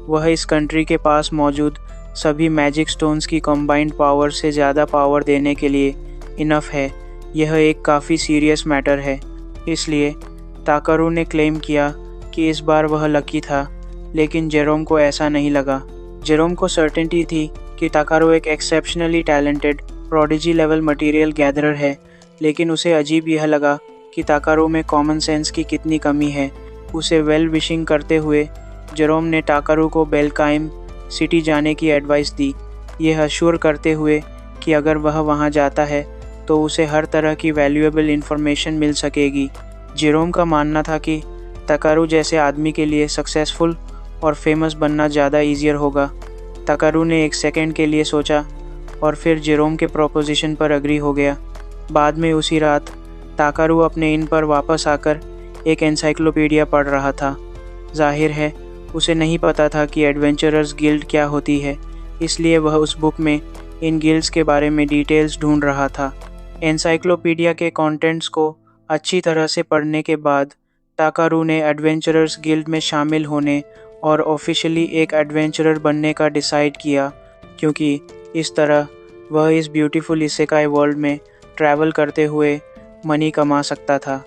वह इस कंट्री के पास मौजूद सभी मैजिक स्टोन्स की कंबाइंड पावर से ज़्यादा पावर देने के लिए इनफ है। यह एक काफ़ी सीरियस मैटर है। इसलिए टाकरू ने क्लेम किया कि इस बार वह लकी था, लेकिन जेरोम को ऐसा नहीं लगा। जेरोम को सर्टेनिटी थी कि टाकरू एक exceptionally talented prodigy level material gatherer है, लेकिन उसे अजीब यह लगा कि टाकरू में कॉमन सेंस की कितनी कमी है। उसे वेल विशिंग करते हुए जेरोम ने टाकरू को बेल्काइम सिटी जाने की एडवाइस दी, यह अश्योर करते हुए कि अगर वह वहां जाता है तो उसे हर तरह की वैल्यूएबल इन्फॉर्मेशन मिल सकेगी। जेरोम का मानना था कि टाकरू जैसे आदमी के लिए सक्सेसफुल और फेमस बनना ज़्यादा ईजियर होगा। टाकरू ने एक सेकंड के लिए सोचा और फिर जेरोम के प्रोपोजिशन पर अग्री हो गया। बाद में उसी रात टाकरू अपने इन पर वापस आकर एक एनसाइक्लोपीडिया पढ़ रहा था। जाहिर है उसे नहीं पता था कि एडवेंचरर्स गिल्ड क्या होती है, इसलिए वह उस बुक में इन गिल्ड्स के बारे में डिटेल्स ढूंढ रहा था। एनसाइक्लोपीडिया के कंटेंट्स को अच्छी तरह से पढ़ने के बाद टाकरू ने एडवेंचरर्स गिल्ड में शामिल होने और ऑफिशियली एक एडवेंचरर बनने का डिसाइड किया, क्योंकि इस तरह वह इस ब्यूटीफुल इसेकाई वर्ल्ड में ट्रैवल करते हुए मनी कमा सकता था।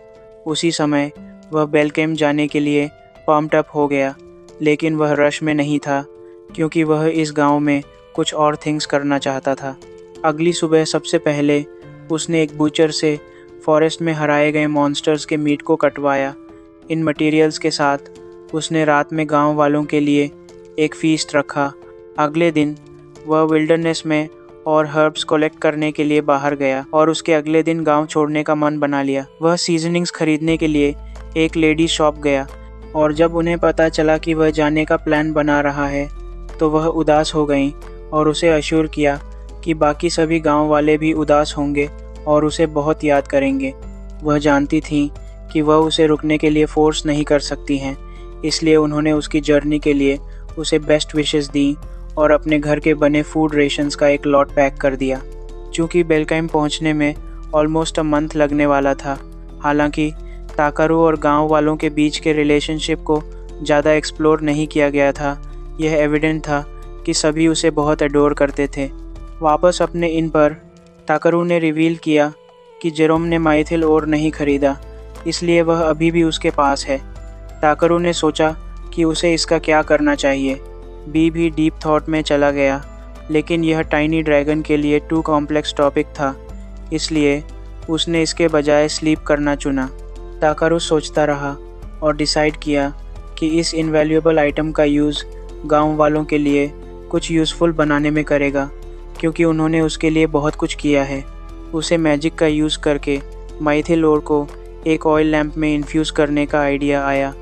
उसी समय वह बेल्केम जाने के लिए पम्प्ड अप हो गया, लेकिन वह रश में नहीं था, क्योंकि वह इस गांव में कुछ और थिंग्स करना चाहता था। अगली सुबह सबसे पहले उसने एक बूचर से फॉरेस्ट में हराए गए मॉन्स्टर्स के मीट को कटवाया। इन मटेरियल्स के साथ उसने रात में गांव वालों के लिए एक फीस्ट रखा। अगले दिन वह विल्डरनेस में और हर्ब्स कलेक्ट करने के लिए बाहर गया और उसके अगले दिन गांव छोड़ने का मन बना लिया। वह सीजनिंग्स खरीदने के लिए एक लेडी शॉप गया और जब उन्हें पता चला कि वह जाने का प्लान बना रहा है तो वह उदास हो गईं और उसे अश्योर किया कि बाकी सभी गांव वाले भी उदास होंगे और उसे बहुत याद करेंगे। वह जानती थीं कि वह उसे रुकने के लिए फोर्स नहीं कर सकती हैं, इसलिए उन्होंने उसकी जर्नी के लिए उसे बेस्ट विशेस दी और अपने घर के बने फूड रेशंस का एक लॉट पैक कर दिया। चूँकि बेल्काइम पहुँचने में ऑलमोस्ट अ मंथ लगने वाला था, हालांकि टाकरू और गांव वालों के बीच के रिलेशनशिप को ज़्यादा एक्सप्लोर नहीं किया गया था, यह एविडेंट था कि सभी उसे बहुत एडोर करते थे। वापस अपने इन पर टाकरू ने रिवील किया कि जेरोम ने माइथिल और नहीं खरीदा, इसलिए वह अभी भी उसके पास है। टाकरू ने सोचा कि उसे इसका क्या करना चाहिए। बी भी डीप थॉट में चला गया, लेकिन यह टाइनी ड्रैगन के लिए टू कॉम्प्लेक्स टॉपिक था, इसलिए उसने इसके बजाय स्लीप करना चुना। टाकरू सोचता रहा और डिसाइड किया कि इस इनवैल्यूएबल आइटम का यूज़ गांव वालों के लिए कुछ यूज़फुल बनाने में करेगा, क्योंकि उन्होंने उसके लिए बहुत कुछ किया है। उसे मैजिक का यूज़ करके माइथिल ओर को एक ऑयल लैंप में इन्फ्यूज़ करने का आइडिया आया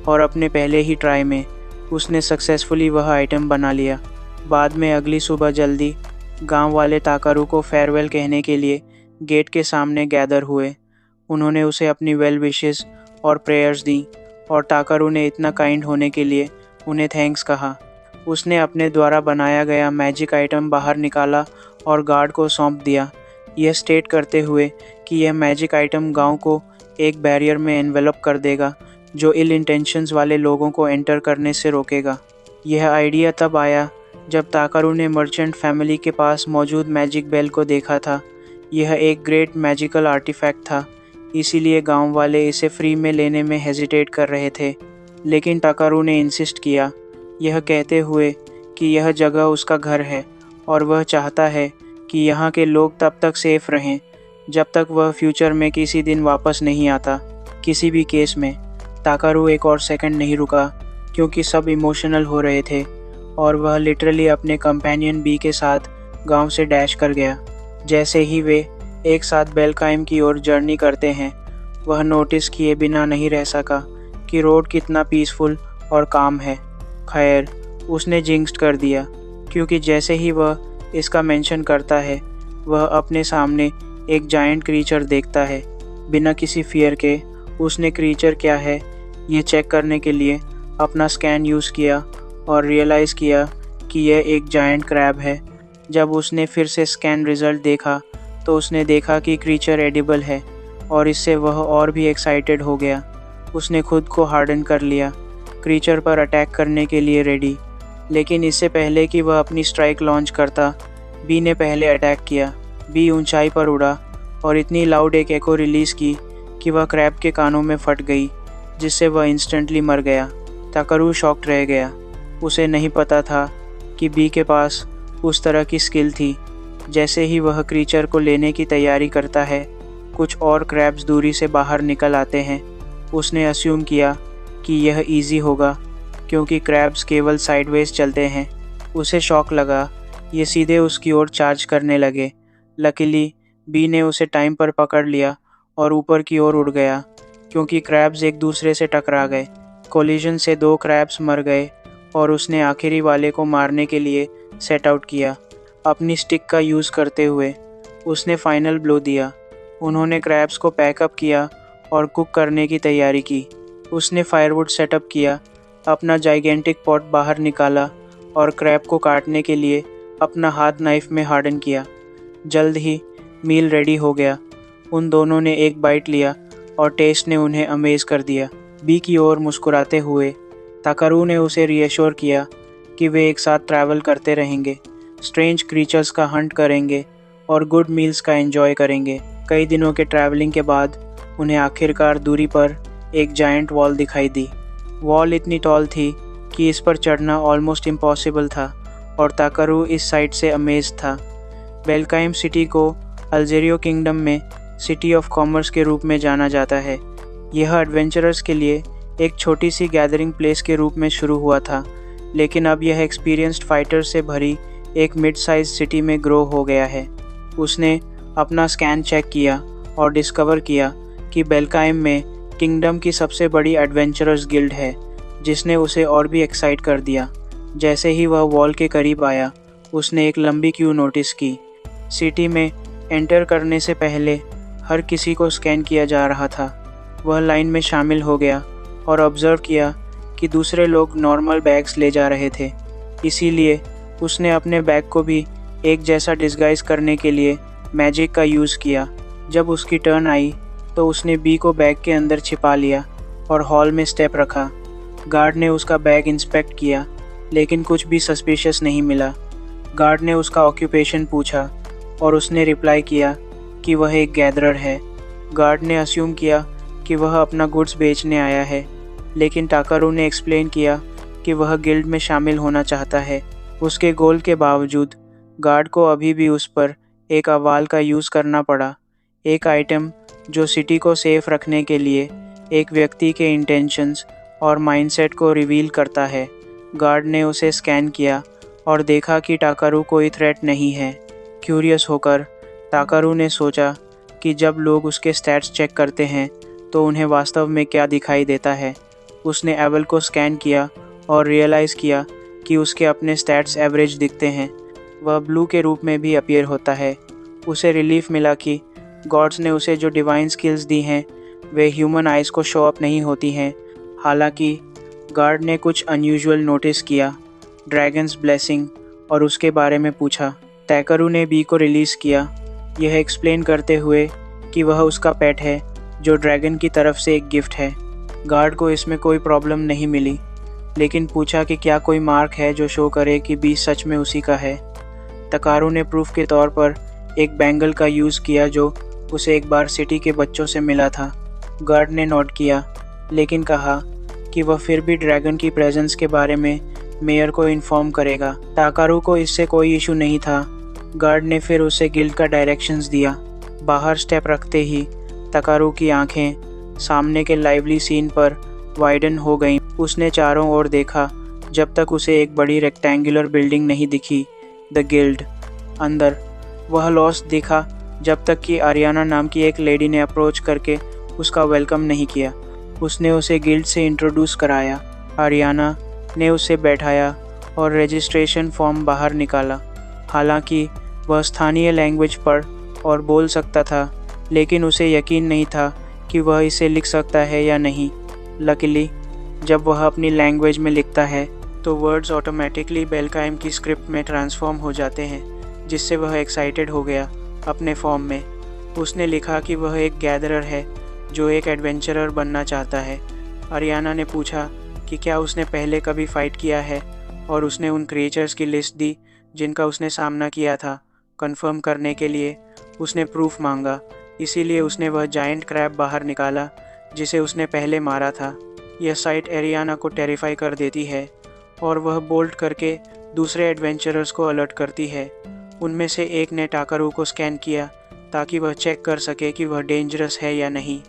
और अपने पहले ही ट्राई में उसने सक्सेसफुली वह आइटम बना लिया। बाद में अगली सुबह जल्दी गांव वाले टाकरू को फेयरवेल कहने के लिए गेट के सामने गैदर हुए। उन्होंने उसे अपनी वेल विशेस और प्रेयर्स दी और टाकरू ने इतना काइंड होने के लिए उन्हें थैंक्स कहा। उसने अपने द्वारा बनाया गया मैजिक आइटम बाहर निकाला और गार्ड को सौंप दिया, यह स्टेट करते हुए कि यह मैजिक आइटम गांव को एक बैरियर में एनवेलप कर देगा जो इल इंटेंशंस वाले लोगों को एंटर करने से रोकेगा। यह आइडिया तब आया जब टाकरू ने मर्चेंट फैमिली के पास मौजूद मैजिक बेल को देखा था। यह एक ग्रेट मैजिकल आर्टिफैक्ट था, इसीलिए गांव वाले इसे फ्री में लेने में हेजिटेट कर रहे थे, लेकिन टाकरू ने इंसिस्ट किया, यह कहते हुए कि यह जगह उसका घर है और वह चाहता है कि यहाँ के लोग तब तक सेफ रहें जब तक वह फ्यूचर में किसी दिन वापस नहीं आता। किसी भी केस में टाकरू एक और सेकंड नहीं रुका, क्योंकि सब इमोशनल हो रहे थे और वह लिटरली अपने कंपेनियन बी के साथ गांव से डैश कर गया। जैसे ही वे एक साथ बेल्काइम की ओर जर्नी करते हैं, वह नोटिस किए बिना नहीं रह सका कि रोड कितना पीसफुल और काम है। खैर, उसने जिंक्स कर दिया, क्योंकि जैसे ही वह इसका मेंशन करता है, वह अपने सामने एक जायंट क्रीचर देखता है। बिना किसी फियर के उसने क्रीचर क्या है ये चेक करने के लिए अपना स्कैन यूज़ किया और रियलाइज़ किया कि यह एक जायंट क्रैब है। जब उसने फिर से स्कैन रिज़ल्ट देखा तो उसने देखा कि क्रीचर एडिबल है और इससे वह और भी एक्साइटेड हो गया। उसने खुद को हार्डन कर लिया, क्रीचर पर अटैक करने के लिए रेडी। लेकिन इससे पहले कि वह अपनी स्ट्राइक लॉन्च करता, बी ने पहले अटैक किया। बी ऊंचाई पर उड़ा और इतनी लाउड एक एको रिलीज़ की कि वह क्रैब के कानों में फट गई, जिससे वह इंस्टेंटली मर गया। ताकरू शॉक्ड रह गया। उसे नहीं पता था कि बी के पास उस तरह की स्किल थी। जैसे ही वह क्रीचर को लेने की तैयारी करता है, कुछ और क्रैब्स दूरी से बाहर निकल आते हैं। उसने अस्यूम किया कि यह इजी होगा क्योंकि क्रैब्स केवल साइडवेज चलते हैं। उसे शॉक लगा, ये सीधे उसकी ओर चार्ज करने लगे। लकीली बी ने उसे टाइम पर पकड़ लिया और ऊपर की ओर उड़ गया क्योंकि क्रैब्स एक दूसरे से टकरा गए। कोलिजन से 2 क्रैब्स मर गए और उसने आखिरी वाले को मारने के लिए सेट आउट किया। अपनी स्टिक का यूज़ करते हुए उसने फाइनल ब्लो दिया। उन्होंने क्रैब्स को पैकअप किया और कुक करने की तैयारी की। उसने फायरवुड सेटअप किया, अपना जाइगेंटिक पॉट बाहर निकाला और क्रैब को काटने के लिए अपना हाथ नाइफ में हार्डन किया। जल्द ही मील रेडी हो गया। उन दोनों ने एक बाइट लिया और टेस्ट ने उन्हें अमेज़ कर दिया। बी की ओर मुस्कुराते हुए ताकरू ने उसे रीएश्योर किया कि वे एक साथ ट्रैवल करते रहेंगे, स्ट्रेंज क्रीचर्स का हंट करेंगे और गुड मील्स का एंजॉय करेंगे। कई दिनों के ट्रैवलिंग के बाद उन्हें आखिरकार दूरी पर एक जायंट वॉल दिखाई दी। वॉल इतनी टॉल थी कि इस पर चढ़ना ऑलमोस्ट इम्पॉसिबल था और ताकरू इस साइड से अमेज था। बेल्काइम सिटी को अल्जेरियो किंगडम में सिटी ऑफ कॉमर्स के रूप में जाना जाता है। यह एडवेंचरर्स के लिए एक छोटी सी गैदरिंग प्लेस के रूप में शुरू हुआ था, लेकिन अब यह एक्सपीरियंस्ड फाइटर से भरी एक मिड साइज सिटी में ग्रो हो गया है। उसने अपना स्कैन चेक किया और डिस्कवर किया कि बेल्काइम में किंगडम की सबसे बड़ी एडवेंचरर्स गिल्ड है, जिसने उसे और भी एक्साइट कर दिया। जैसे ही वह वॉल के करीब आया, उसने एक लंबी क्यू नोटिस की। सिटी में एंटर करने से पहले हर किसी को स्कैन किया जा रहा था। वह लाइन में शामिल हो गया और ऑब्जर्व किया कि दूसरे लोग नॉर्मल बैग्स ले जा रहे थे। इसीलिए उसने अपने बैग को भी एक जैसा डिस्गाइज करने के लिए मैजिक का यूज़ किया। जब उसकी टर्न आई तो उसने बी को बैग के अंदर छिपा लिया और हॉल में स्टेप रखा। गार्ड ने उसका बैग इंस्पेक्ट किया, लेकिन कुछ भी सस्पिशियस नहीं मिला। गार्ड ने उसका ऑक्यूपेशन पूछा और उसने रिप्लाई किया कि वह एक गैदरर है। गार्ड ने अस्यूम किया कि वह अपना गुड्स बेचने आया है, लेकिन टाकरू ने एक्सप्लेन किया कि वह गिल्ड में शामिल होना चाहता है। उसके गोल के बावजूद गार्ड को अभी भी उस पर एक अवाल का यूज़ करना पड़ा, एक आइटम जो सिटी को सेफ रखने के लिए एक व्यक्ति के इंटेंशंस और माइंडसेट को रिवील करता है। गार्ड ने उसे स्कैन किया और देखा कि टाकरू कोई थ्रेट नहीं है। क्यूरियस होकर टाकरू ने सोचा कि जब लोग उसके स्टैट्स चेक करते हैं तो उन्हें वास्तव में क्या दिखाई देता है। उसने एवल को स्कैन किया और रियलाइज़ किया कि उसके अपने स्टैट्स एवरेज दिखते हैं। वह ब्लू के रूप में भी अपीयर होता है। उसे रिलीफ मिला कि गॉड्स ने उसे जो डिवाइन स्किल्स दी हैं वे ह्यूमन आइज़ को शो अप नहीं होती हैं। हालांकि गार्ड ने कुछ अनयूजुअल नोटिस किया, ड्रैगन्स ब्लेसिंग, और उसके बारे में पूछा। टैकरू ने बी को रिलीज़ किया, यह एक्सप्लेन करते हुए कि वह उसका पेट है जो ड्रैगन की तरफ से एक गिफ्ट है। गार्ड को इसमें कोई प्रॉब्लम नहीं मिली, लेकिन पूछा कि क्या कोई मार्क है जो शो करे कि बी सच में उसी का है। तकारू ने प्रूफ के तौर पर एक बैंगल का यूज़ किया जो उसे एक बार सिटी के बच्चों से मिला था। गार्ड ने नोट किया, लेकिन कहा कि वह फिर भी ड्रैगन की प्रेजेंस के बारे में मेयर को इन्फॉर्म करेगा। टाकारू को इससे कोई इशू नहीं था। गार्ड ने फिर उसे गिल्ड का डायरेक्शंस दिया। बाहर स्टेप रखते ही तकारू की आंखें सामने के लाइवली सीन पर वाइडन हो गईं। उसने चारों ओर देखा जब तक उसे एक बड़ी रेक्टेंगुलर बिल्डिंग नहीं दिखी, द गिल्ड। अंदर वह लॉस्ट दिखा जब तक कि आरियाना नाम की एक लेडी ने अप्रोच करके उसका वेलकम नहीं किया। उसने उसे गिल्ड से इंट्रोड्यूस कराया। आरियाना ने उसे बैठाया और रजिस्ट्रेशन फॉर्म बाहर निकाला। हालांकि वह स्थानीय लैंग्वेज पढ़ और बोल सकता था, लेकिन उसे यकीन नहीं था कि वह इसे लिख सकता है या नहीं। लकीली जब वह अपनी लैंग्वेज में लिखता है तो वर्ड्स ऑटोमेटिकली बेल्काइम की स्क्रिप्ट में ट्रांसफॉर्म हो जाते हैं, जिससे वह एक्साइटेड हो गया अपने फॉर्म में। उसने लिखा कि वह एक गैदरर है जो एक एडवेंचरर बनना चाहता है। आरियाना ने पूछा कि क्या उसने पहले कभी फ़ाइट किया है, और उसने उन क्रिएचर्स की लिस्ट दी जिनका उसने सामना किया था। कंफर्म करने के लिए उसने प्रूफ मांगा, इसीलिए उसने वह जायंट क्रैब बाहर निकाला जिसे उसने पहले मारा था। यह साइट एरियाना को टेरिफाई कर देती है और वह बोल्ट करके दूसरे एडवेंचरर्स को अलर्ट करती है। उनमें से एक ने टाकरू को स्कैन किया ताकि वह चेक कर सके कि वह डेंजरस है या नहीं।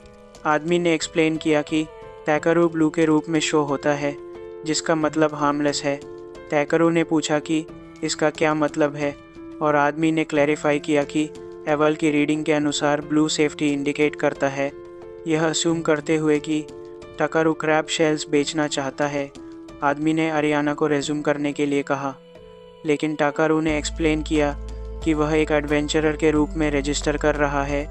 आदमी ने एक्सप्लेन किया कि टाकरू ब्लू के रूप में शो होता है, जिसका मतलब हार्मलेस है। टाकरू ने पूछा कि इसका क्या मतलब है, और आदमी ने क्लैरिफाई किया कि एवल की रीडिंग के अनुसार ब्लू सेफ्टी इंडिकेट करता है। यह अस्यूम करते हुए कि टाकरू क्रैब शेल्स बेचना चाहता है, आदमी ने आरियाना को रेज्यूम करने के लिए कहा, लेकिन टाकरू ने एक्सप्लेन किया कि वह एक एडवेंचरर के रूप में रजिस्टर कर रहा है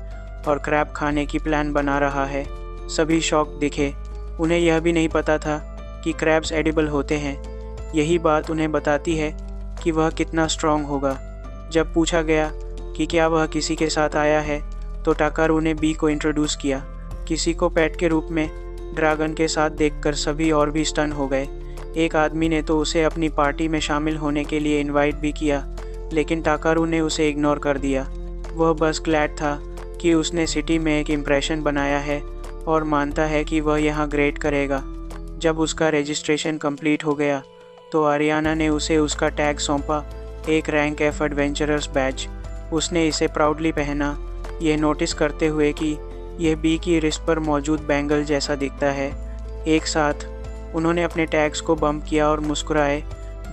और क्रैब खाने की प्लान बना रहा है। सभी शॉक दिखे। उन्हें यह भी नहीं पता था कि क्रैब्स एडिबल होते हैं। यही बात उन्हें बताती है कि वह कितना स्ट्रांग होगा। जब पूछा गया कि क्या वह किसी के साथ आया है, तो टाकरू ने बी को इंट्रोड्यूस किया। किसी को पेट के रूप में ड्रैगन के साथ देखकर सभी और भी स्टन हो गए। एक आदमी ने तो उसे अपनी पार्टी में शामिल होने के लिए इनवाइट भी किया, लेकिन टाकरू ने उसे इग्नोर कर दिया। वह बस ग्लैड था कि उसने सिटी में एक इम्प्रेशन बनाया है और मानता है कि वह यहाँ ग्रेट करेगा। जब उसका रजिस्ट्रेशन कंप्लीट हो गया तो आरियाना ने उसे उसका टैग सौंपा, एक रैंक एफ एडवेंचरर्स बैज। उसने इसे प्राउडली पहना, यह नोटिस करते हुए कि यह बी की रिस्ट पर मौजूद बैंगल जैसा दिखता है। एक साथ उन्होंने अपने टैग्स को बम्प किया और मुस्कुराए।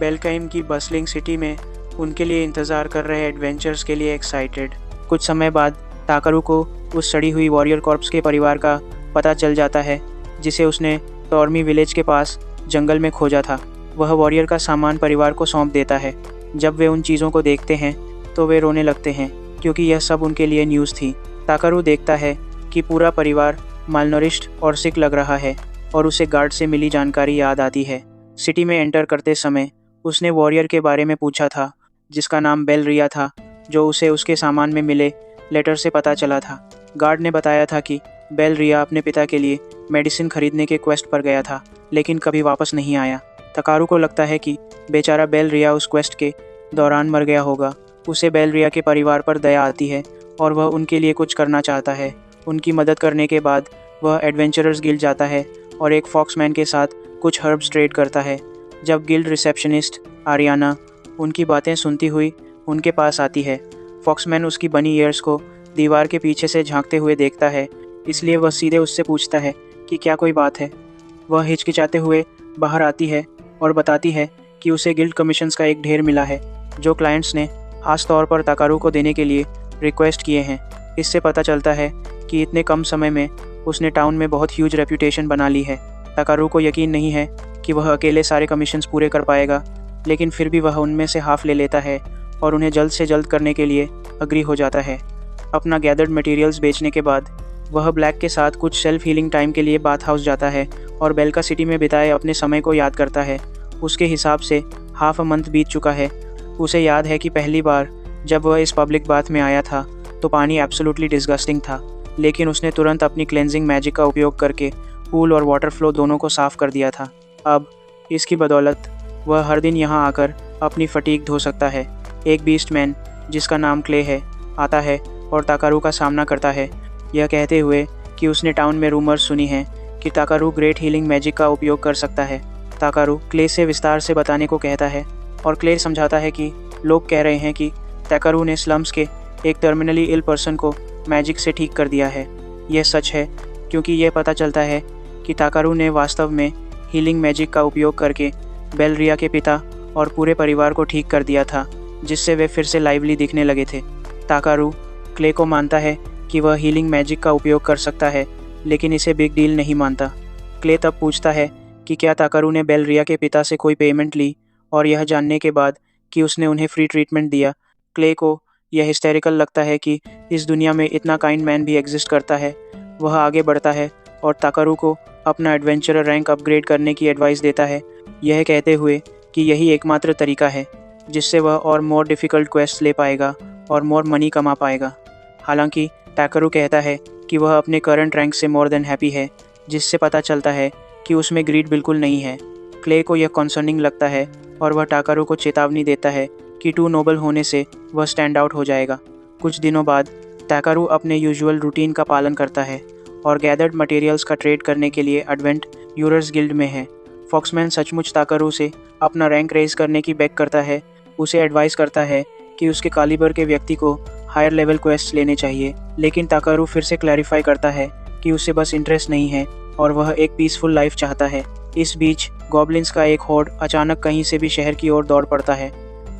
बेल्काइम की बसलिंग सिटी में उनके लिए इंतज़ार कर रहे एडवेंचर्स के लिए एक्साइटेड। कुछ समय बाद टाकरू को उस सड़ी हुई वॉरियर कॉर्प्स के परिवार का पता चल जाता है, जिसे उसने टॉर्मी विलेज के पास जंगल में खोजा था। वह वॉरियर का सामान परिवार को सौंप देता है। जब वे उन चीज़ों को देखते हैं तो वे रोने लगते हैं, क्योंकि यह सब उनके लिए न्यूज़ थी। टाकरू देखता है कि पूरा परिवार मालनोरिश्ड और सिक लग रहा है, और उसे गार्ड से मिली जानकारी याद आती है। सिटी में एंटर करते समय उसने वॉरियर के बारे में पूछा था, जिसका नाम बेल रिया था, जो उसे उसके सामान में मिले लेटर से पता चला था। गार्ड ने बताया था कि बेल रिया अपने पिता के लिए मेडिसिन खरीदने के क्वेस्ट पर गया था, लेकिन कभी वापस नहीं आया। टाकरू को लगता है कि बेचारा बेल रिया उस क्वेस्ट के दौरान मर गया होगा। उसे बेल रिया के परिवार पर दया आती है और वह उनके लिए कुछ करना चाहता है। उनकी मदद करने के बाद वह एडवेंचरर्स गिल्ड जाता है और एक फॉक्समैन के साथ कुछ हर्ब्स ट्रेड करता है। जब गिल्ड रिसेप्शनिस्ट आरियाना उनकी बातें सुनती हुई उनके पास आती है, फॉक्समैन उसकी बनी ईयर्स को दीवार के पीछे से झांकते हुए देखता है, इसलिए वह सीधे उससे पूछता है कि क्या कोई बात है। वह हिचकिचाते हुए बाहर आती है और बताती है कि उसे गिल्ड कमीशंस का एक ढेर मिला है, जो क्लाइंट्स ने खास तौर पर टाकरू को देने के लिए रिक्वेस्ट किए हैं। इससे पता चलता है कि इतने कम समय में उसने टाउन में बहुत ह्यूज रेप्यूटेशन बना ली है। टाकरू को यकीन नहीं है कि वह अकेले सारे कमीशंस पूरे कर पाएगा, लेकिन फिर भी वह उनमें से हाफ ले लेता है और उन्हें जल्द से जल्द करने के लिए अग्री हो जाता है। अपना गैदर्ड मटेरियल्स बेचने के बाद वह ब्लैक के साथ कुछ सेल्फ हीलिंग टाइम के लिए बाथ हाउस जाता है और बेल्का सिटी में बिताए अपने समय को याद करता है। उसके हिसाब से हाफ अ मंथ बीत चुका है। उसे याद है कि पहली बार जब वह इस पब्लिक बाथ में आया था तो पानी एब्सोल्युटली डिस्गस्टिंग था, लेकिन उसने तुरंत अपनी क्लेंजिंग मैजिक का उपयोग करके पूल और वाटर फ्लो दोनों को साफ़ कर दिया था। अब इसकी बदौलत वह हर दिन यहाँ आकर अपनी फटीक धो सकता है। एक बीस्टमैन जिसका नाम क्ले है आता है और टाकरू का सामना करता है, यह कहते हुए कि उसने टाउन में रूमर्स सुनी हैं कि टाकरू ग्रेट हीलिंग मैजिक का उपयोग कर सकता है। टाकरू क्ले से विस्तार से बताने को कहता है और क्ले समझाता है कि लोग कह रहे हैं कि टाकरू ने स्लम्स के एक टर्मिनली इल पर्सन को मैजिक से ठीक कर दिया है। यह सच है क्योंकि यह पता चलता है कि टाकरू ने वास्तव में हीलिंग मैजिक का उपयोग करके बेल रिया के पिता और पूरे परिवार को ठीक कर दिया था, जिससे वे फिर से लाइवली दिखने लगे थे। टाकरू क्ले को मानता है कि वह हीलिंग मैजिक का उपयोग कर सकता है, लेकिन इसे बिग डील नहीं मानता। क्ले तब पूछता है कि क्या टाकरू ने बेल रिया के पिता से कोई पेमेंट ली, और यह जानने के बाद कि उसने उन्हें फ्री ट्रीटमेंट दिया, क्ले को यह हिस्टेरिकल लगता है कि इस दुनिया में इतना काइंड मैन भी एग्जिस्ट करता है। वह आगे बढ़ता है और ताकारू को अपना एडवेंचरर रैंक अपग्रेड करने की एडवाइस देता है, यह कहते हुए कि यही एकमात्र तरीका है जिससे वह और मोर डिफ़िकल्ट क्वेस्ट ले पाएगा और मोर मनी कमा पाएगा। हालांकि ताकारू कहता है कि वह अपने करंट रैंक से मोर देन हैप्पी है, जिससे पता चलता है कि उसमें ग्रीड बिल्कुल नहीं है। क्ले को यह कंसर्निंग लगता है और वह ताकारू को चेतावनी देता है कि टू नोबल होने से वह स्टैंड आउट हो जाएगा। कुछ दिनों बाद ताकारू अपने यूजुअल रूटीन का पालन करता है और गैदर्ड मटेरियल्स का ट्रेड करने के लिए एडवेंट यूरर्स गिल्ड में है। फॉक्समैन सचमुच ताकारू से अपना रैंक रेज करने की बेग करता है, उसे एडवाइस करता है कि उसके कालिबर के व्यक्ति को हायर लेवल क्वेस्ट लेने चाहिए, लेकिन ताकारू फिर से क्लैरिफाई करता है कि उसे बस इंटरेस्ट नहीं है और वह एक पीसफुल लाइफ चाहता है। इस बीच गॉब्लिन्स का एक होर्ड अचानक कहीं से भी शहर की ओर दौड़ पड़ता है।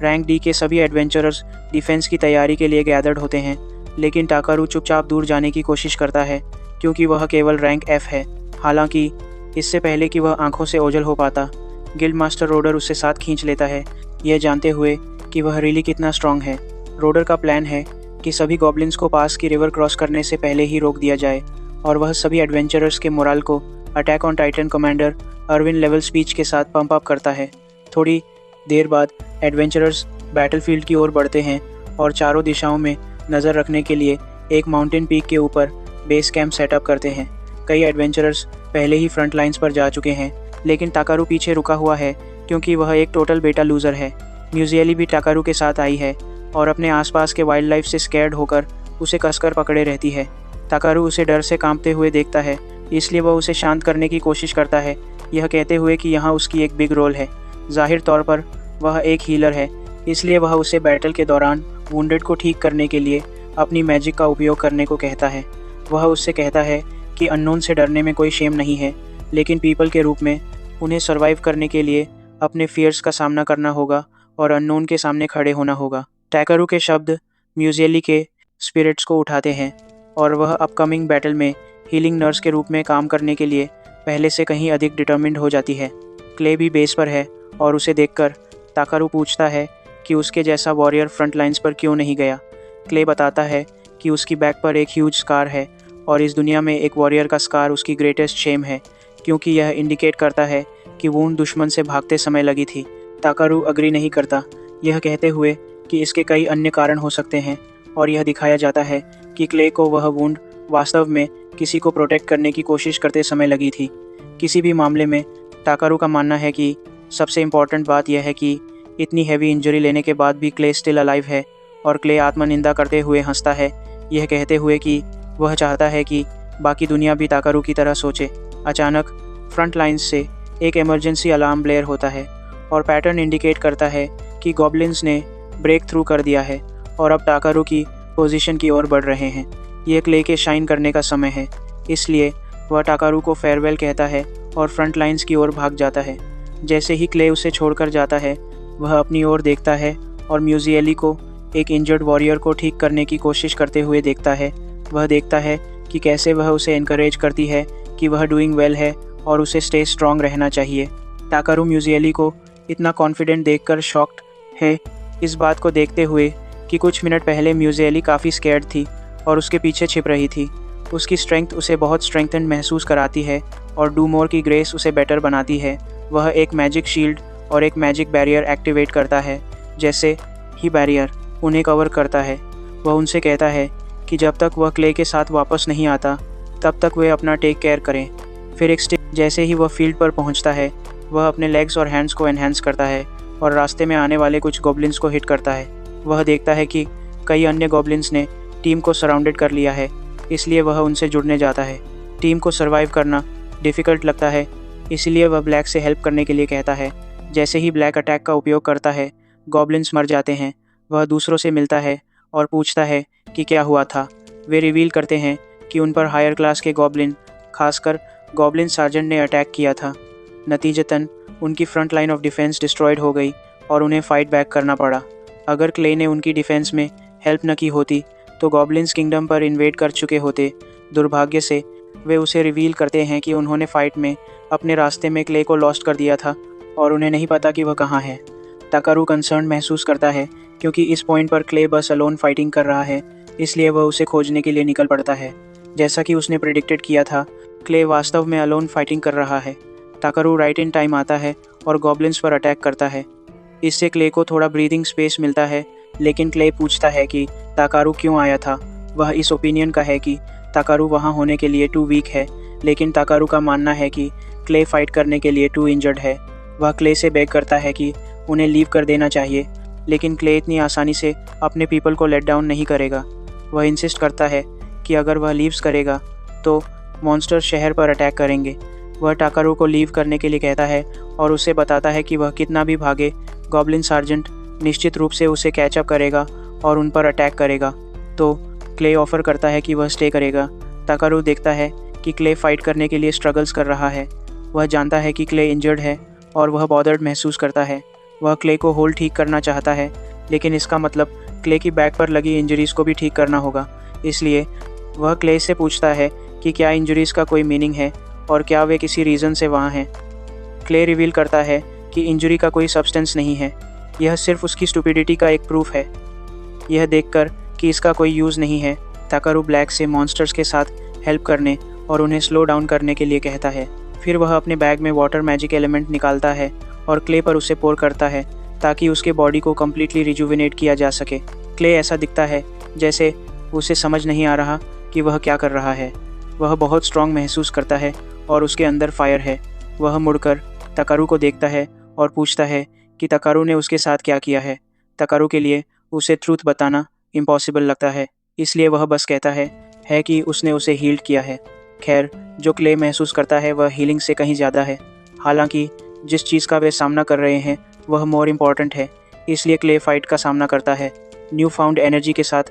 रैंक डी के सभी एडवेंचरर्स डिफेंस की तैयारी के लिए गैदर्ड होते हैं, लेकिन ताकारू चुपचाप दूर जाने की कोशिश करता है क्योंकि वह केवल रैंक एफ है। हालांकि इससे पहले कि वह आंखों से ओझल हो पाता, गिल्ड मास्टर रोडर उससे साथ खींच लेता है, यह जानते हुए कि वह रियली कितना स्ट्रांग है। रोडर का प्लान है कि सभी गॉब्लिन्स को पास की रिवर क्रॉस करने से पहले ही रोक दिया जाए और वह सभी एडवेंचरर्स के मोरल को attack on Titan commander Irwin level speech के साथ पंप अप करता है। थोड़ी देर बाद एडवेंचरर्स बैटलफील्ड की ओर बढ़ते हैं और चारों दिशाओं में नज़र रखने के लिए एक माउंटेन पीक के ऊपर बेस कैंप सेटअप करते हैं। कई एडवेंचरर्स पहले ही फ्रंट लाइंस पर जा चुके हैं, लेकिन ताकारू पीछे रुका हुआ है क्योंकि वह एक टोटल बेटा लूज़र है। म्यूजियली भी ताकारू के साथ आई है और अपने आसपास के वाइल्ड लाइफ से स्कैर्ड होकर उसे कसकर पकड़े रहती है। ताकारू उसे डर से कांपते हुए देखता है, इसलिए वह उसे शांत करने की कोशिश करता है, यह कहते हुए कि यहाँ उसकी एक बिग रोल है। जाहिर तौर पर वह एक हीलर है, इसलिए वह उसे बैटल के दौरान वुंडेड को ठीक करने के लिए अपनी मैजिक का उपयोग करने को कहता है। वह उससे कहता है कि अननोन से डरने में कोई शेम नहीं है, लेकिन पीपल के रूप में उन्हें सर्वाइव करने के लिए अपने फियर्स का सामना करना होगा और अननोन के सामने खड़े होना होगा। ताकारू के शब्द म्यूजियली के स्पिरिट्स को उठाते हैं और वह अपकमिंग बैटल में हीलिंग नर्स के रूप में काम करने के लिए पहले से कहीं अधिक डिटर्मिन्ड हो जाती है। क्ले भी बेस पर है और उसे देखकर ताकारू पूछता है कि उसके जैसा वॉरियर फ्रंट लाइंस पर क्यों नहीं गया। क्ले बताता है कि उसकी बैक पर एक ह्यूज स्कार है और इस दुनिया में एक वॉरियर का स्कार उसकी ग्रेटेस्ट शेम है, क्योंकि यह इंडिकेट करता है कि वुंड दुश्मन से भागते समय लगी थी। ताकारू अग्री नहीं करता, यह कहते हुए कि इसके कई अन्य कारण हो सकते हैं और यह दिखाया जाता है कि क्ले को वह वुंड वास्तव में किसी को प्रोटेक्ट करने की कोशिश करते समय लगी थी। किसी भी मामले में ताकारू का मानना है कि सबसे इम्पॉर्टेंट बात यह है कि इतनी हैवी इंजरी लेने के बाद भी क्ले स्टिल अलाइव है और क्ले आत्मनिंदा करते हुए हंसता है, यह कहते हुए कि वह चाहता है कि बाकी दुनिया भी ताकारू की तरह सोचे। अचानक फ्रंट लाइन्स से एक इमरजेंसी अलार्म ब्लेयर होता है और पैटर्न इंडिकेट करता है कि गॉब्लिन्स ने ब्रेक थ्रू कर दिया है और अब ताकारू की पोजीशन की ओर बढ़ रहे हैं। यह क्ले के शाइन करने का समय है, इसलिए वह ताकारू को फेयरवेल कहता है और फ्रंट लाइन्स की ओर भाग जाता है। जैसे ही क्ले उसे छोड़कर जाता है, वह अपनी ओर देखता है और म्यूजियली को एक इंजर्ड वॉरियर को ठीक करने की कोशिश करते हुए देखता है। वह देखता है कि कैसे वह उसे एनकरेज करती है कि वह डूइंग वेल है और उसे स्टे स्ट्रॉन्ग रहना चाहिए। ताकारू म्यूजियली को इतना कॉन्फिडेंट देखकर शॉक्ड है, इस बात को देखते हुए कि कुछ मिनट पहले म्यूजियली काफ़ी स्कैर्ड थी और उसके पीछे छिप रही थी। उसकी स्ट्रेंथ उसे बहुत स्ट्रेंथन्ड महसूस कराती है और डू मोर की ग्रेस उसे बेटर बनाती है। वह एक मैजिक शील्ड और एक मैजिक बैरियर एक्टिवेट करता है, जैसे ही बैरियर उन्हें कवर करता है। वह उनसे कहता है कि जब तक वह क्ले के साथ वापस नहीं आता तब तक वे अपना टेक केयर करें। फिर एक स्टेप जैसे ही वह फील्ड पर पहुंचता है, वह अपने लेग्स और हैंड्स को एनहेंस करता है और रास्ते में आने वाले कुछ गॉब्लिन्स को हिट करता है। वह देखता है कि कई अन्य गॉब्लिन्स ने टीम को सराउंडेड कर लिया है, इसलिए वह उनसे जुड़ने जाता है। टीम को सर्वाइव करना डिफ़िकल्ट लगता है, इसलिए वह ब्लैक से हेल्प करने के लिए कहता है। जैसे ही ब्लैक अटैक का उपयोग करता है, गॉब्लिन्स मर जाते हैं। वह दूसरों से मिलता है और पूछता है कि क्या हुआ था। वे रिवील करते हैं कि उन पर हायर क्लास के गॉब्लिन, खासकर गॉब्लिन सार्जेंट ने अटैक किया था। नतीजतन उनकी front line of defence destroyed हो गई और उन्हें फाइट बैक करना पड़ा। अगर क्ले ने उनकी डिफेंस में हेल्प न की होती तो गॉब्लिन्स किंगडम पर इन्वेड कर चुके होते। दुर्भाग्य से वे उसे रिवील करते हैं कि उन्होंने फाइट में अपने रास्ते में क्ले को लॉस्ट कर दिया था और उन्हें नहीं पता कि वह कहाँ है। ताकारू कंसर्न महसूस करता है क्योंकि इस पॉइंट पर क्ले बस अलोन फाइटिंग कर रहा है, इसलिए वह उसे खोजने के लिए निकल पड़ता है। जैसा कि उसने प्रेडिक्टेड किया था, क्ले वास्तव में अलोन फाइटिंग कर रहा है। ताकरू राइट इन टाइम आता है और गॉब्लिन्स पर अटैक करता है। इससे क्ले को थोड़ा ब्रीदिंग स्पेस मिलता है, लेकिन क्ले पूछता है कि ताकारू क्यों आया था। वह इस ओपिनियन का है कि ताकारू वहाँ होने के लिए टू वीक है, लेकिन ताकारू का मानना है कि क्ले फाइट करने के लिए टू इंजर्ड है। वह क्ले से बेग करता है कि उन्हें लीव कर देना चाहिए, लेकिन क्ले इतनी आसानी से अपने पीपल को लेट डाउन नहीं करेगा। वह इंसिस्ट करता है कि अगर वह लीव्स करेगा तो मॉन्स्टर शहर पर अटैक करेंगे। वह ताकारू को लीव करने के लिए कहता है और उसे बताता है कि वह कितना भी भागे, गॉब्लिन सार्जेंट निश्चित रूप से उसे कैचअप करेगा और उन पर अटैक करेगा। तो क्ले ऑफर करता है कि वह स्टे करेगा। ताकारू देखता है कि क्ले फाइट करने के लिए स्ट्रगल्स कर रहा है। वह जानता है कि क्ले इंजर्ड है और वह बॉदर्ड महसूस करता है। वह क्ले को होल ठीक करना चाहता है, लेकिन इसका मतलब क्ले की बैक पर लगी इंजरीज़ को भी ठीक करना होगा। इसलिए वह क्ले से पूछता है कि क्या इंजरीज़ का कोई मीनिंग है और क्या वे किसी रीज़न से वहाँ हैं। क्ले रिवील करता है कि इंजरी का कोई सब्सटेंस नहीं है, यह सिर्फ उसकी स्टुपिडिटी का एक प्रूफ है। यह देखकर कि इसका कोई यूज़ नहीं है, ताकारू ब्लैक से मॉन्स्टर्स के साथ हेल्प करने और उन्हें स्लो डाउन करने के लिए कहता है। फिर वह अपने बैग में वाटर मैजिक एलिमेंट निकालता है और क्ले पर उसे पोर करता है ताकि उसके बॉडी को कम्प्लीटली रिजुविनेट किया जा सके। क्ले ऐसा दिखता है जैसे उसे समझ नहीं आ रहा कि वह क्या कर रहा है। वह बहुत स्ट्रांग महसूस करता है और उसके अंदर फायर है। वह मुड़कर ताकारू को देखता है और पूछता है कि ताकारू ने उसके साथ क्या किया है। ताकारू के लिए उसे ट्रूथ बताना इम्पॉसिबल लगता है, इसलिए वह बस कहता है कि उसने उसे हील्ड किया है। खैर, जो क्ले महसूस करता है वह हीलिंग से कहीं ज़्यादा है। हालांकि जिस चीज़ का वे सामना कर रहे हैं वह मोर इम्पॉर्टेंट है, इसलिए क्ले फाइट का सामना करता है। न्यू फाउंड एनर्जी के साथ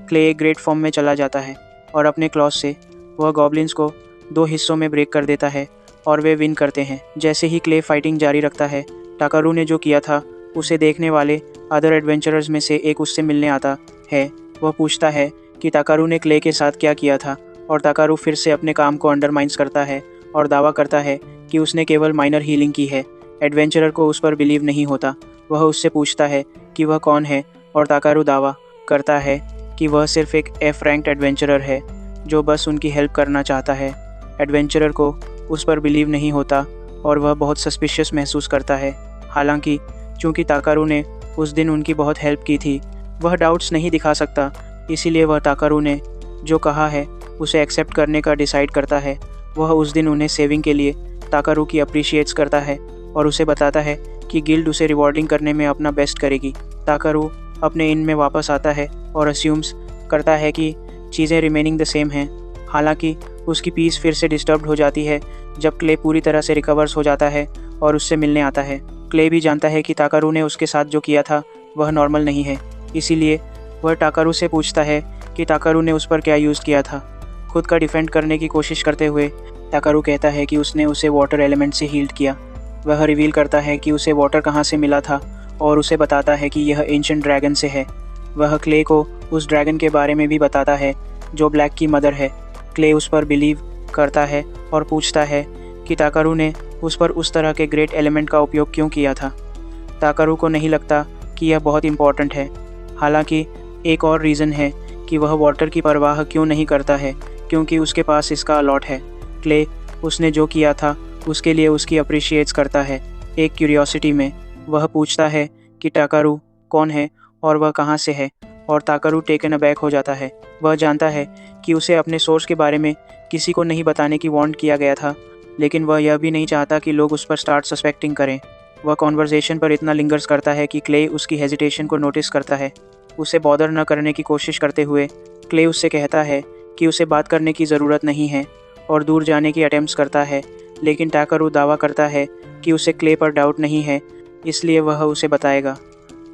क्ले एक ग्रेट फॉर्म में चला जाता है और अपने क्लॉस से वह गॉब्लिन्स को 2 हिस्सों में ब्रेक कर देता है और वे विन करते हैं। जैसे ही क्ले फाइटिंग जारी रखता है, ताकारू ने जो किया था उसे देखने वाले अदर एडवेंचरर्स में से एक उससे मिलने आता है। वह पूछता है कि ताकारू ने क्ले के साथ क्या किया था और ताकारू फिर से अपने काम को अंडरमाइंस करता है और दावा करता है कि उसने केवल माइनर हीलिंग की है। एडवेंचरर को उस पर बिलीव नहीं होता। वह उससे पूछता है कि वह कौन है और ताकारू दावा करता है कि वह सिर्फ एक एफ रैंक्ड एडवेंचरर है जो बस उनकी हेल्प करना चाहता है। एडवेंचरर को उस पर बिलीव नहीं होता और वह बहुत सस्पिशियस महसूस करता है। हालांकि चूंकि ताकारू ने उस दिन उनकी बहुत हेल्प की थी, वह डाउट्स नहीं दिखा सकता, इसीलिए वह ताकारू ने जो कहा है उसे एक्सेप्ट करने का डिसाइड करता है। वह उस दिन उन्हें सेविंग के लिए ताकारू की अप्रिशिएट्स करता है और उसे बताता है कि गिल्ड उसे रिवॉर्डिंग करने में अपना बेस्ट करेगी। ताकारू अपने इन में वापस आता है और अस्यूम्स करता है कि चीज़ें रिमेनिंग द सेम हैं। हालांकि उसकी पीस फिर से डिस्टर्ब्ड हो जाती है जब क्ले पूरी तरह से रिकवर्स हो जाता है और उससे मिलने आता है। क्ले भी जानता है कि ताकारू ने उसके साथ जो किया था वह नॉर्मल नहीं है, इसीलिए वह ताकारू से पूछता है कि ताकारू ने उस पर क्या यूज़ किया था। खुद का डिफेंड करने की कोशिश करते हुए ताकारू कहता है कि उसने उसे वाटर एलिमेंट से हील्ड किया। वह रिवील करता है कि उसे वाटर कहाँ से मिला था और उसे बताता है कि यह एंशिएंट ड्रैगन से है। वह क्ले को उस ड्रैगन के बारे में भी बताता है जो ब्लैक की मदर है। क्ले उस पर बिलीव करता है और पूछता है कि ताकारू ने उस पर उस तरह के ग्रेट एलिमेंट का उपयोग क्यों किया था। ताकारू को नहीं लगता कि यह बहुत इम्पॉर्टेंट है। हालांकि एक और रीज़न है कि वह वाटर की परवाह क्यों नहीं करता है, क्योंकि उसके पास इसका अलॉट है। क्ले उसने जो किया था उसके लिए उसकी अप्रिशिएट्स करता है। एक क्यूरियोसिटी में वह पूछता है कि ताकारू कौन है और वह कहाँ से है, और ताकारू टेकन अबैक हो जाता है। वह जानता है कि उसे अपने सोर्स के बारे में किसी को नहीं बताने की वार्न किया गया था, लेकिन वह यह भी नहीं चाहता कि लोग उस पर स्टार्ट सस्पेक्टिंग करें। वह कॉन्वर्सेशन पर इतना लिंगर्स करता है कि क्ले उसकी हेजिटेशन को नोटिस करता है। उसे बॉदर न करने की कोशिश करते हुए क्ले उससे कहता है कि उसे बात करने की ज़रूरत नहीं है और दूर जाने की अटेम्प्ट्स करता है, लेकिन ताकारू दावा करता है कि उसे क्ले पर डाउट नहीं है, इसलिए वह उसे बताएगा।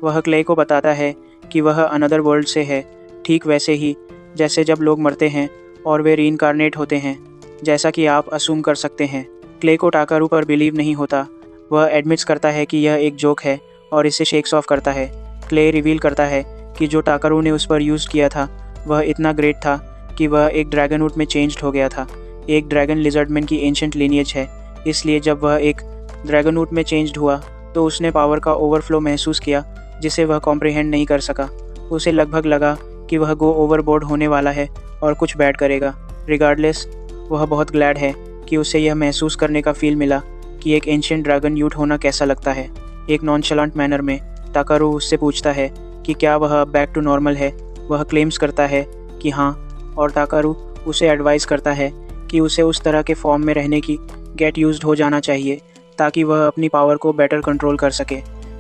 वह क्ले को बताता है कि वह अनदर वर्ल्ड से है, ठीक वैसे ही जैसे जब लोग मरते हैं और वे रीइंकारनेट होते हैं, जैसा कि आप असूम कर सकते हैं। क्ले को ताकारू पर बिलीव नहीं होता। वह एडमिट्स करता है कि यह एक जोक है और इसे शेक्स ऑफ करता है। क्ले रिवील करता है कि जो ताकारू ने उस पर यूज़ किया था वह इतना ग्रेट था कि वह एक ड्रैगनवुड में चेंज्ड हो गया था। एक ड्रैगन लिजर्डमैन की एंशिएंट लीनिएज है, इसलिए जब वह एक ड्रैगनवुड में चेंज्ड हुआ तो उसने पावर का ओवरफ्लो महसूस किया, जिसे वह कॉम्प्रिहेंड नहीं कर सका। उसे लगभग लगा कि वह गो ओवरबोर्ड होने वाला है और कुछ बैड करेगा। रिगार्डलेस, वह बहुत ग्लैड है कि उसे यह महसूस करने का फील मिला कि एक एंशिएंट ड्रैगन यूट होना कैसा लगता है। एक नॉनशलांट मैनर में ताकारू उससे पूछता है कि क्या वह बैक टू नॉर्मल है। वह क्लेम्स करता है कि हाँ, और ताकारू उसे एडवाइस करता है कि उसे उस तरह के फॉर्म में रहने की गेट यूज्ड हो जाना चाहिए ताकि वह अपनी पावर को बेटर कंट्रोल कर सके।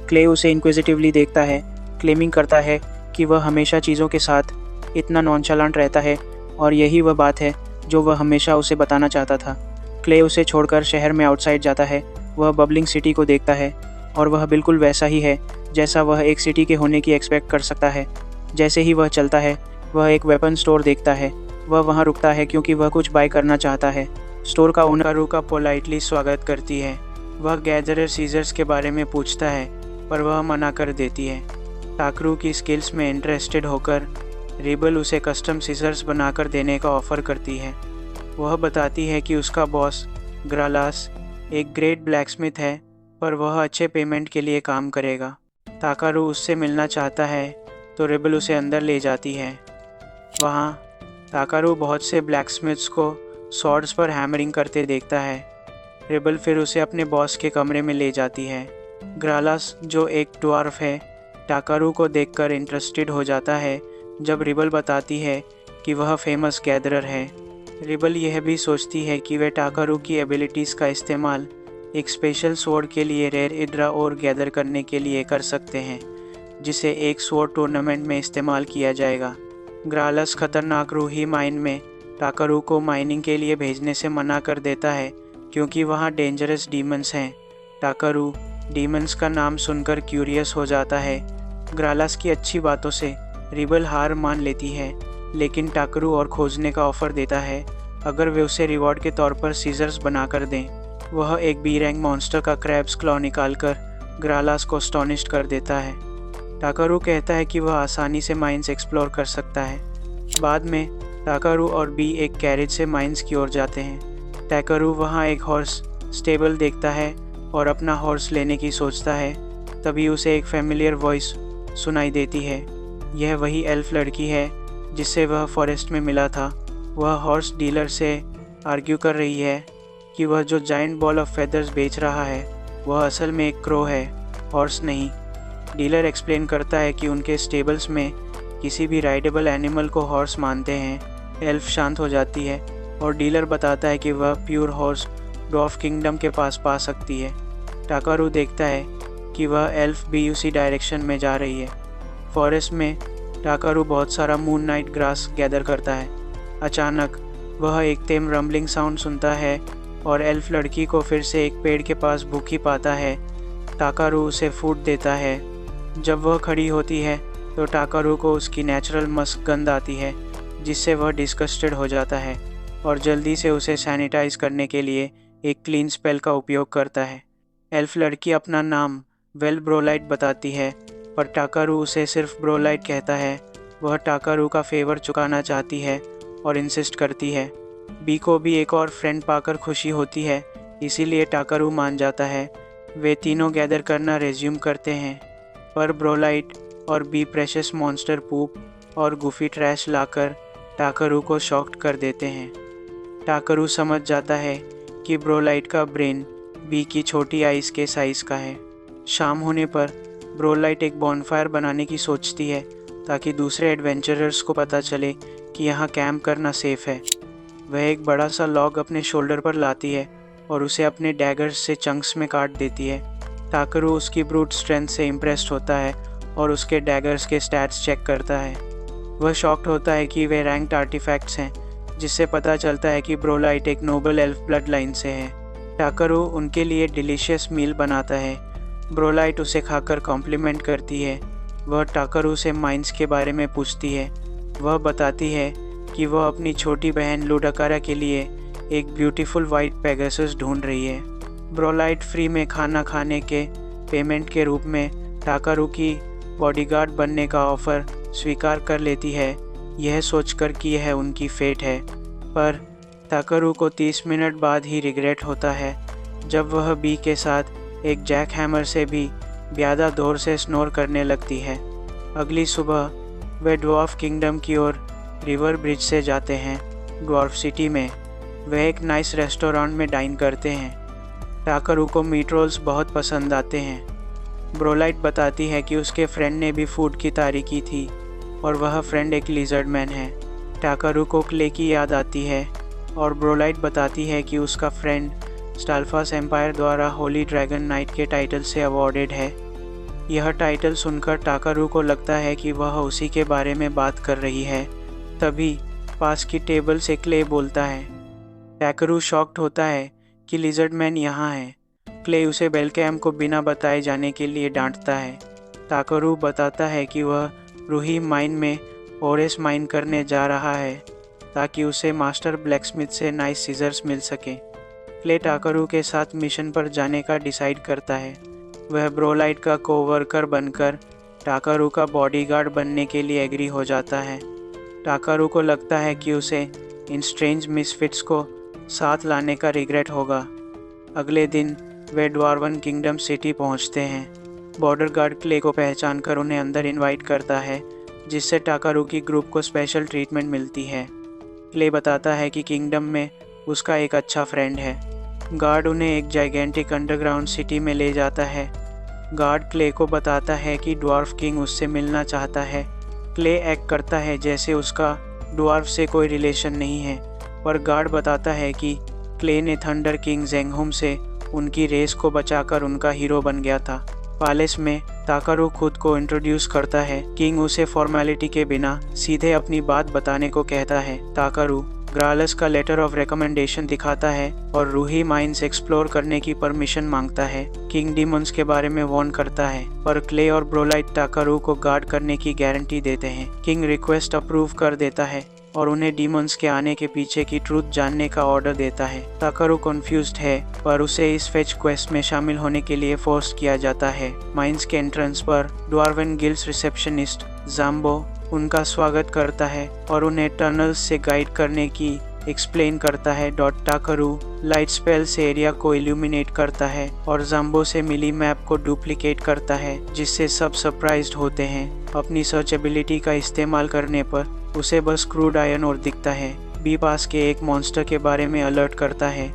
क्ले उसे इंक्विजिटिवली देखता है, क्लेमिंग करता है कि वह हमेशा चीज़ों के साथ इतना नॉनशलांट रहता है और यही वह बात है जो वह हमेशा उसे बताना चाहता था। क्ले उसे छोड़कर शहर में आउटसाइड जाता है। वह बबलिंग सिटी को देखता है और वह बिल्कुल वैसा ही है जैसा वह एक सिटी के होने की एक्सपेक्ट कर सकता है। जैसे ही वह चलता है, वह एक वेपन स्टोर देखता है। वह वहाँ रुकता है क्योंकि वह कुछ बाय करना चाहता है। स्टोर का ओनर ताकारू का पोलाइटली स्वागत करती है। वह गैदरर सीजर्स के बारे में पूछता है पर वह मना कर देती है। ताकारू की स्किल्स में इंटरेस्टेड होकर रिबल उसे कस्टम सीजर्स बनाकर देने का ऑफ़र करती है। वह बताती है कि उसका बॉस ग्रालास एक ग्रेट ब्लैकस्मिथ है पर वह अच्छे पेमेंट के लिए काम करेगा। ताकारू उससे मिलना चाहता है तो रिबल उसे अंदर ले जाती है। वहाँ ताकारू बहुत से ब्लैकस्मिथ्स को स्वॉर्ड्स पर हैमरिंग करते देखता है। रिबल फिर उसे अपने बॉस के कमरे में ले जाती है। ग्रालास, जो एक ड्वार्फ है, ताकारू को देखकर इंटरेस्टेड हो जाता है जब रिबल बताती है कि वह फेमस गैदरर है। रिबल यह भी सोचती है कि वे ताकारू की एबिलिटीज़ का इस्तेमाल एक स्पेशल स्वॉर्ड के लिए रेयर इड्रा और गैदर करने के लिए कर सकते हैं, जिसे एक स्वॉर्ड टूर्नामेंट में इस्तेमाल किया जाएगा। ग्रालास खतरनाक रूही माइन में ताकारू को माइनिंग के लिए भेजने से मना कर देता है क्योंकि वहाँ डेंजरस डीमंस हैं। ताकारू डीमंस का नाम सुनकर क्यूरियस हो जाता है। ग्रालास की अच्छी बातों से रिबल हार मान लेती है, लेकिन ताकारू और खोजने का ऑफ़र देता है अगर वे उसे रिवॉर्ड के तौर पर सीजर्स बना कर दें। वह एक बी रैंक मॉन्स्टर का क्रैब्स क्लॉ निकालकर ग्रालास को स्टॉनिश्ड कर देता है। ताकारू कहता है कि वह आसानी से माइंस एक्सप्लोर कर सकता है। बाद में ताकारू और बी एक कैरेज से माइंस की ओर जाते हैं। ताकारू वहाँ एक हॉर्स स्टेबल देखता है और अपना हॉर्स लेने की सोचता है। तभी उसे एक फेमिलियर वॉइस सुनाई देती है। यह वही एल्फ लड़की है जिससे वह फॉरेस्ट में मिला था। वह हॉर्स डीलर से आर्ग्यू कर रही है कि वह जो जायंट बॉल ऑफ फेदर्स बेच रहा है वह असल में एक क्रो है, हॉर्स नहीं। डीलर एक्सप्लेन करता है कि उनके स्टेबल्स में किसी भी राइडेबल एनिमल को हॉर्स मानते हैं। एल्फ शांत हो जाती है और डीलर बताता है कि वह प्योर हॉर्स ड्वार्फ किंगडम के पास पा सकती है। ताकारू देखता है कि वह एल्फ भी उसी डायरेक्शन में जा रही है। फॉरेस्ट में ताकारू बहुत सारा मून नाइट ग्रास गैदर करता है। अचानक वह एक तेम रम्बलिंग साउंड सुनता है और एल्फ लड़की को फिर से एक पेड़ के पास भूखी पाता है। ताकारू उसे फूड देता है। जब वह खड़ी होती है तो ताकारू को उसकी नेचुरल मस्क गंध आती है, जिससे वह डिस्गस्टेड हो जाता है और जल्दी से उसे सैनिटाइज करने के लिए एक क्लीन स्पेल का उपयोग करता है। एल्फ लड़की अपना नाम वेल ब्रोलाइट बताती है पर ताकारू उसे सिर्फ ब्रोलाइट कहता है। वह ताकारू का फेवर चुकाना चाहती है और इंसिस्ट करती है। बी को भी एक और फ्रेंड पाकर खुशी होती है, इसीलिए ताकारू मान जाता है। वे तीनों गैदर करना रेज्यूम करते हैं पर ब्रोलाइट और बी प्रेशियस मॉन्स्टर पूप और गुफी ट्रैश लाकर ताकारू को शॉक्ड कर देते हैं। ताकारू समझ जाता है कि ब्रोलाइट का ब्रेन बी की छोटी आइस के साइज़ का है। शाम होने पर ब्रोलाइट एक बॉनफायर बनाने की सोचती है ताकि दूसरे एडवेंचरर्स को पता चले कि यहाँ कैंप करना सेफ़ है। वह एक बड़ा सा लॉग अपने शोल्डर पर लाती है और उसे अपने डैगर्स से चंक्स में काट देती है। ताकारू उसकी ब्रूट स्ट्रेंथ से इम्प्रेस्ड होता है और उसके डैगर्स के स्टैट्स चेक करता है। वह शॉक्ड होता है कि वे रैंक्ड आर्टिफैक्ट्स हैं, जिससे पता चलता है कि ब्रोलाइट एक नोबल एल्फ ब्लड लाइन से है। ताकारू उनके लिए डिलीशियस मील बनाता है। ब्रोलाइट उसे खाकर कॉम्प्लीमेंट करती है। वह ताकारू से माइंस के बारे में पूछती है। वह बताती है कि वह अपनी छोटी बहन लुडाकारा के लिए एक ब्यूटीफुल वाइट पेगासस ढूंढ रही है। ब्रोलाइट फ्री में खाना खाने के पेमेंट के रूप में ताकारू की बॉडीगार्ड बनने का ऑफ़र स्वीकार कर लेती है, यह सोचकर कि यह उनकी फेट है। पर ताकारू को 30 मिनट बाद ही रिग्रेट होता है जब वह बी के साथ एक जैक हैमर से भी ब्यादा दौर से स्नोर करने लगती है। अगली सुबह वे ड्वार्फ किंगडम की ओर रिवर ब्रिज से जाते हैं। ड्वार्फ सिटी में वे एक नाइस रेस्टोरेंट में डाइन करते हैं। टाकरू को मीट रोल्स बहुत पसंद आते हैं। ब्रोलाइट बताती है कि उसके फ्रेंड ने भी फूड की तारीफ की थी और वह फ्रेंड एक लिजर्ड मैन है। टाकरू को क्ले की याद आती है और ब्रोलाइट बताती है कि उसका फ्रेंड स्टाल्फास एम्पायर द्वारा होली ड्रैगन नाइट के टाइटल से अवॉर्डेड है। यह टाइटल सुनकर टाकरू को लगता है कि वह उसी के बारे में बात कर रही है। तभी पास की टेबल से क्ले बोलता है। टाकरू शॉक्ड होता है कि लिजर्ड मैन यहाँ है। क्ले उसे बेलकैम को बिना बताए जाने के लिए डांटता है। टाकरू बताता है कि वह रूही माइन में ओरेस माइन करने जा रहा है ताकि उसे मास्टर ब्लैकस्मिथ से नाइस सीजर्स मिल सके। क्ले टाकरू के साथ मिशन पर जाने का डिसाइड करता है। वह ब्रोलाइट का कोवर्कर बनकर टाकरू का बॉडीगार्ड बनने के लिए एग्री हो जाता है। टाकरू को लगता है कि उसे इन स्ट्रेंज मिसफिट्स को साथ लाने का रिग्रेट होगा। अगले दिन वे ड्वार्वन किंगडम सिटी पहुंचते हैं। बॉर्डर गार्ड क्ले को पहचान कर उन्हें अंदर इनवाइट करता है, जिससे टाकरू की ग्रुप को स्पेशल ट्रीटमेंट मिलती है। क्ले बताता है कि किंगडम में उसका एक अच्छा फ्रेंड है। गार्ड उन्हें एक जाइगेंटिक अंडरग्राउंड सिटी में ले जाता है। गार्ड क्ले को बताता है कि ड्वार्फ किंग उससे मिलना चाहता है। क्ले एक्ट करता है जैसे उसका ड्वार्फ से कोई रिलेशन नहीं है, पर गार्ड बताता है कि क्ले ने थंडर किंग जेंगहुम से उनकी रेस को बचाकर उनका हीरो बन गया था। पैलेस में टाकरू खुद को इंट्रोड्यूस करता है। किंग उसे फॉर्मेलिटी के बिना सीधे अपनी बात बताने को कहता है। टाकरू ग्रालस का लेटर ऑफ रिकमेंडेशन दिखाता है और रूही माइंस एक्सप्लोर करने की परमिशन मांगता है। किंग डीमंस के बारे में वार्न करता है, पर क्ले और ब्रोलाइट टाकरू को गार्ड करने की गारंटी देते हैं। किंग रिक्वेस्ट अप्रूव कर देता है और उन्हें डीमंस के आने के पीछे की ट्रूथ जानने का ऑर्डर देता है। टाकरू कंफ्यूज्ड है, पर उसे इस फेच क्वेस्ट में शामिल होने के लिए फोर्स किया जाता है। माइंस के एंट्रेंस पर ड्वार्वन गिल्ड्स रिसेप्शनिस्ट जाम्बो उनका स्वागत करता है और उन्हें टनल्स से गाइड करने की एक्सप्लेन करता है। टाकरू लाइट स्पेल से एरिया को इल्यूमिनेट करता है और जाम्बो से मिली मैप को डुप्लीकेट करता है, जिससे सब सरप्राइज्ड होते हैं। अपनी सर्च एबिलिटी का इस्तेमाल करने पर उसे बस क्रूड आयरन और दिखता है। बी पास के एक मॉन्स्टर के बारे में अलर्ट करता है।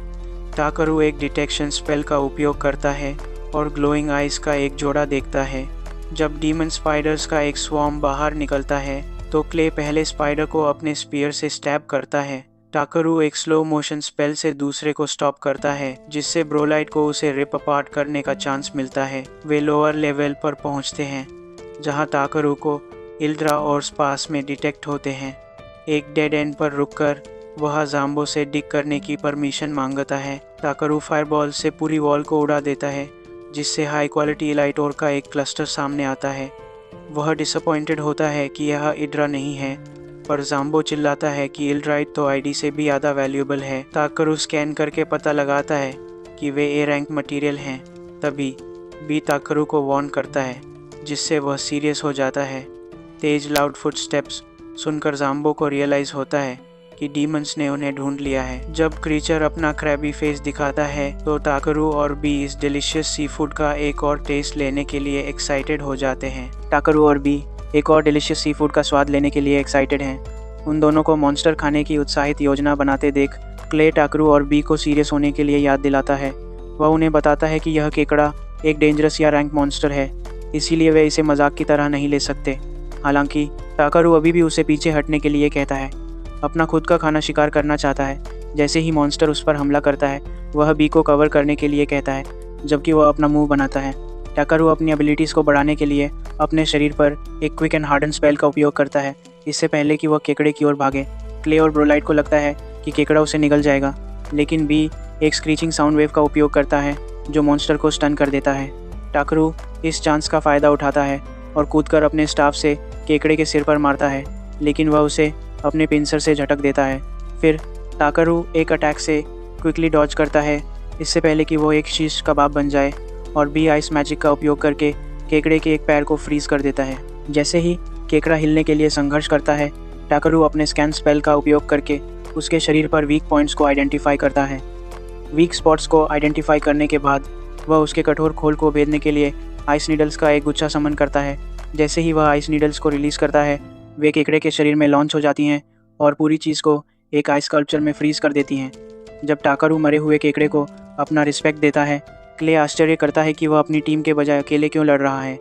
टाकरू एक डिटेक्शन स्पेल का उपयोग करता है और ग्लोइंग आइज का एक जोड़ा देखता है। जब डीमन स्पाइडर्स का एक स्वॉर्म बाहर निकलता है तो क्ले पहले स्पाइडर को अपने स्पीयर से स्टैब करता है। टाकरू एक स्लो मोशन स्पेल से दूसरे को स्टॉप करता है, जिससे ब्रोलाइट को उसे रिप अपार्ट करने का चांस मिलता है। वे लोअर लेवल पर पहुंचते हैं, जहां टाकरू को इल्ड्रा और स्पास में डिटेक्ट होते हैं। एक डेड एंड पर रुककर वह जाम्बो से डिग करने की परमिशन मांगता है। टाकरू फायरबॉल से पूरी वॉल को उड़ा देता है, जिससे हाई क्वालिटी इलाइट और का एक क्लस्टर सामने आता है। वह डिसअपॉइंटेड होता है कि यह इड्रा नहीं है, पर जाम्बो चिल्लाता है कि इल्ड्राइट तो आईडी से भी ज़्यादा वैल्यूएबल है। टाकरू स्कैन करके पता लगाता है कि वे ए रैंक मटेरियल हैं। तभी बी टाकरू को वार्न करता है, जिससे वह सीरियस हो जाता है। तेज लाउड फुटस्टेप्स सुनकर जाम्बो को रियलाइज़ होता है कि डीमंस ने उन्हें ढूंढ लिया है। जब क्रीचर अपना क्रैबी फेस दिखाता है तो टाकरू और बी इस डिलीशियस सी फूड का एक और टेस्ट लेने के लिए एक्साइटेड हो जाते हैं। टाकरू और बी एक और डिलीशियस सी फूड का स्वाद लेने के लिए एक्साइटेड हैं। उन दोनों को मॉन्स्टर खाने की उत्साहित योजना बनाते देख क्ले टाकरू और बी को सीरियस होने के लिए याद दिलाता है। वह उन्हें बताता है कि यह केकड़ा एक डेंजरस या रैंक मॉन्स्टर है, इसीलिए वे इसे मजाक की तरह नहीं ले सकते। हालांकि टाकरू अभी भी उसे पीछे हटने के लिए कहता है। अपना खुद का खाना शिकार करना चाहता है। जैसे ही मॉन्स्टर उस पर हमला करता है, वह बी को कवर करने के लिए कहता है, जबकि वह अपना मुंह बनाता है। टाकरू अपनी एबिलिटीज़ को बढ़ाने के लिए अपने शरीर पर एक क्विक एंड हार्डन स्पेल का उपयोग करता है, इससे पहले कि वह केकड़े की ओर भागे। क्ले और ब्रोलाइट को लगता है कि केकड़ा उसे निगल जाएगा, लेकिन बी एक स्क्रीचिंग साउंड वेव का उपयोग करता है जो मॉन्स्टर को स्टन कर देता है। टाकरू इस चांस का फ़ायदा उठाता है और कूदकर अपने स्टाफ से केकड़े के सिर पर मारता है, लेकिन वह उसे अपने पिंसर से झटक देता है। फिर टाकरू एक अटैक से क्विकली डॉज करता है, इससे पहले कि वो एक शीश कबाब बन जाए, और बी आइस मैजिक का उपयोग करके केकड़े के एक पैर को फ्रीज कर देता है। जैसे ही केकड़ा हिलने के लिए संघर्ष करता है, टाकरू अपने स्कैन स्पेल का उपयोग करके उसके शरीर पर वीक पॉइंट्स को आइडेंटिफाई करता है। वीक स्पॉट्स को आइडेंटिफाई करने के बाद वह उसके कठोर खोल को भेदने के लिए आइस नीडल्स का एक गुच्छा समन करता है। जैसे ही वह आइस नीडल्स को रिलीज़ करता है, वे केकड़े के शरीर में लॉन्च हो जाती हैं और पूरी चीज़ को एक आइस स्कल्पचर में फ्रीज कर देती हैं। जब टाकरू मरे हुए केकड़े को अपना रिस्पेक्ट देता है, क्ले आश्चर्य करता है कि वह अपनी टीम के बजाय अकेले क्यों लड़ रहा है।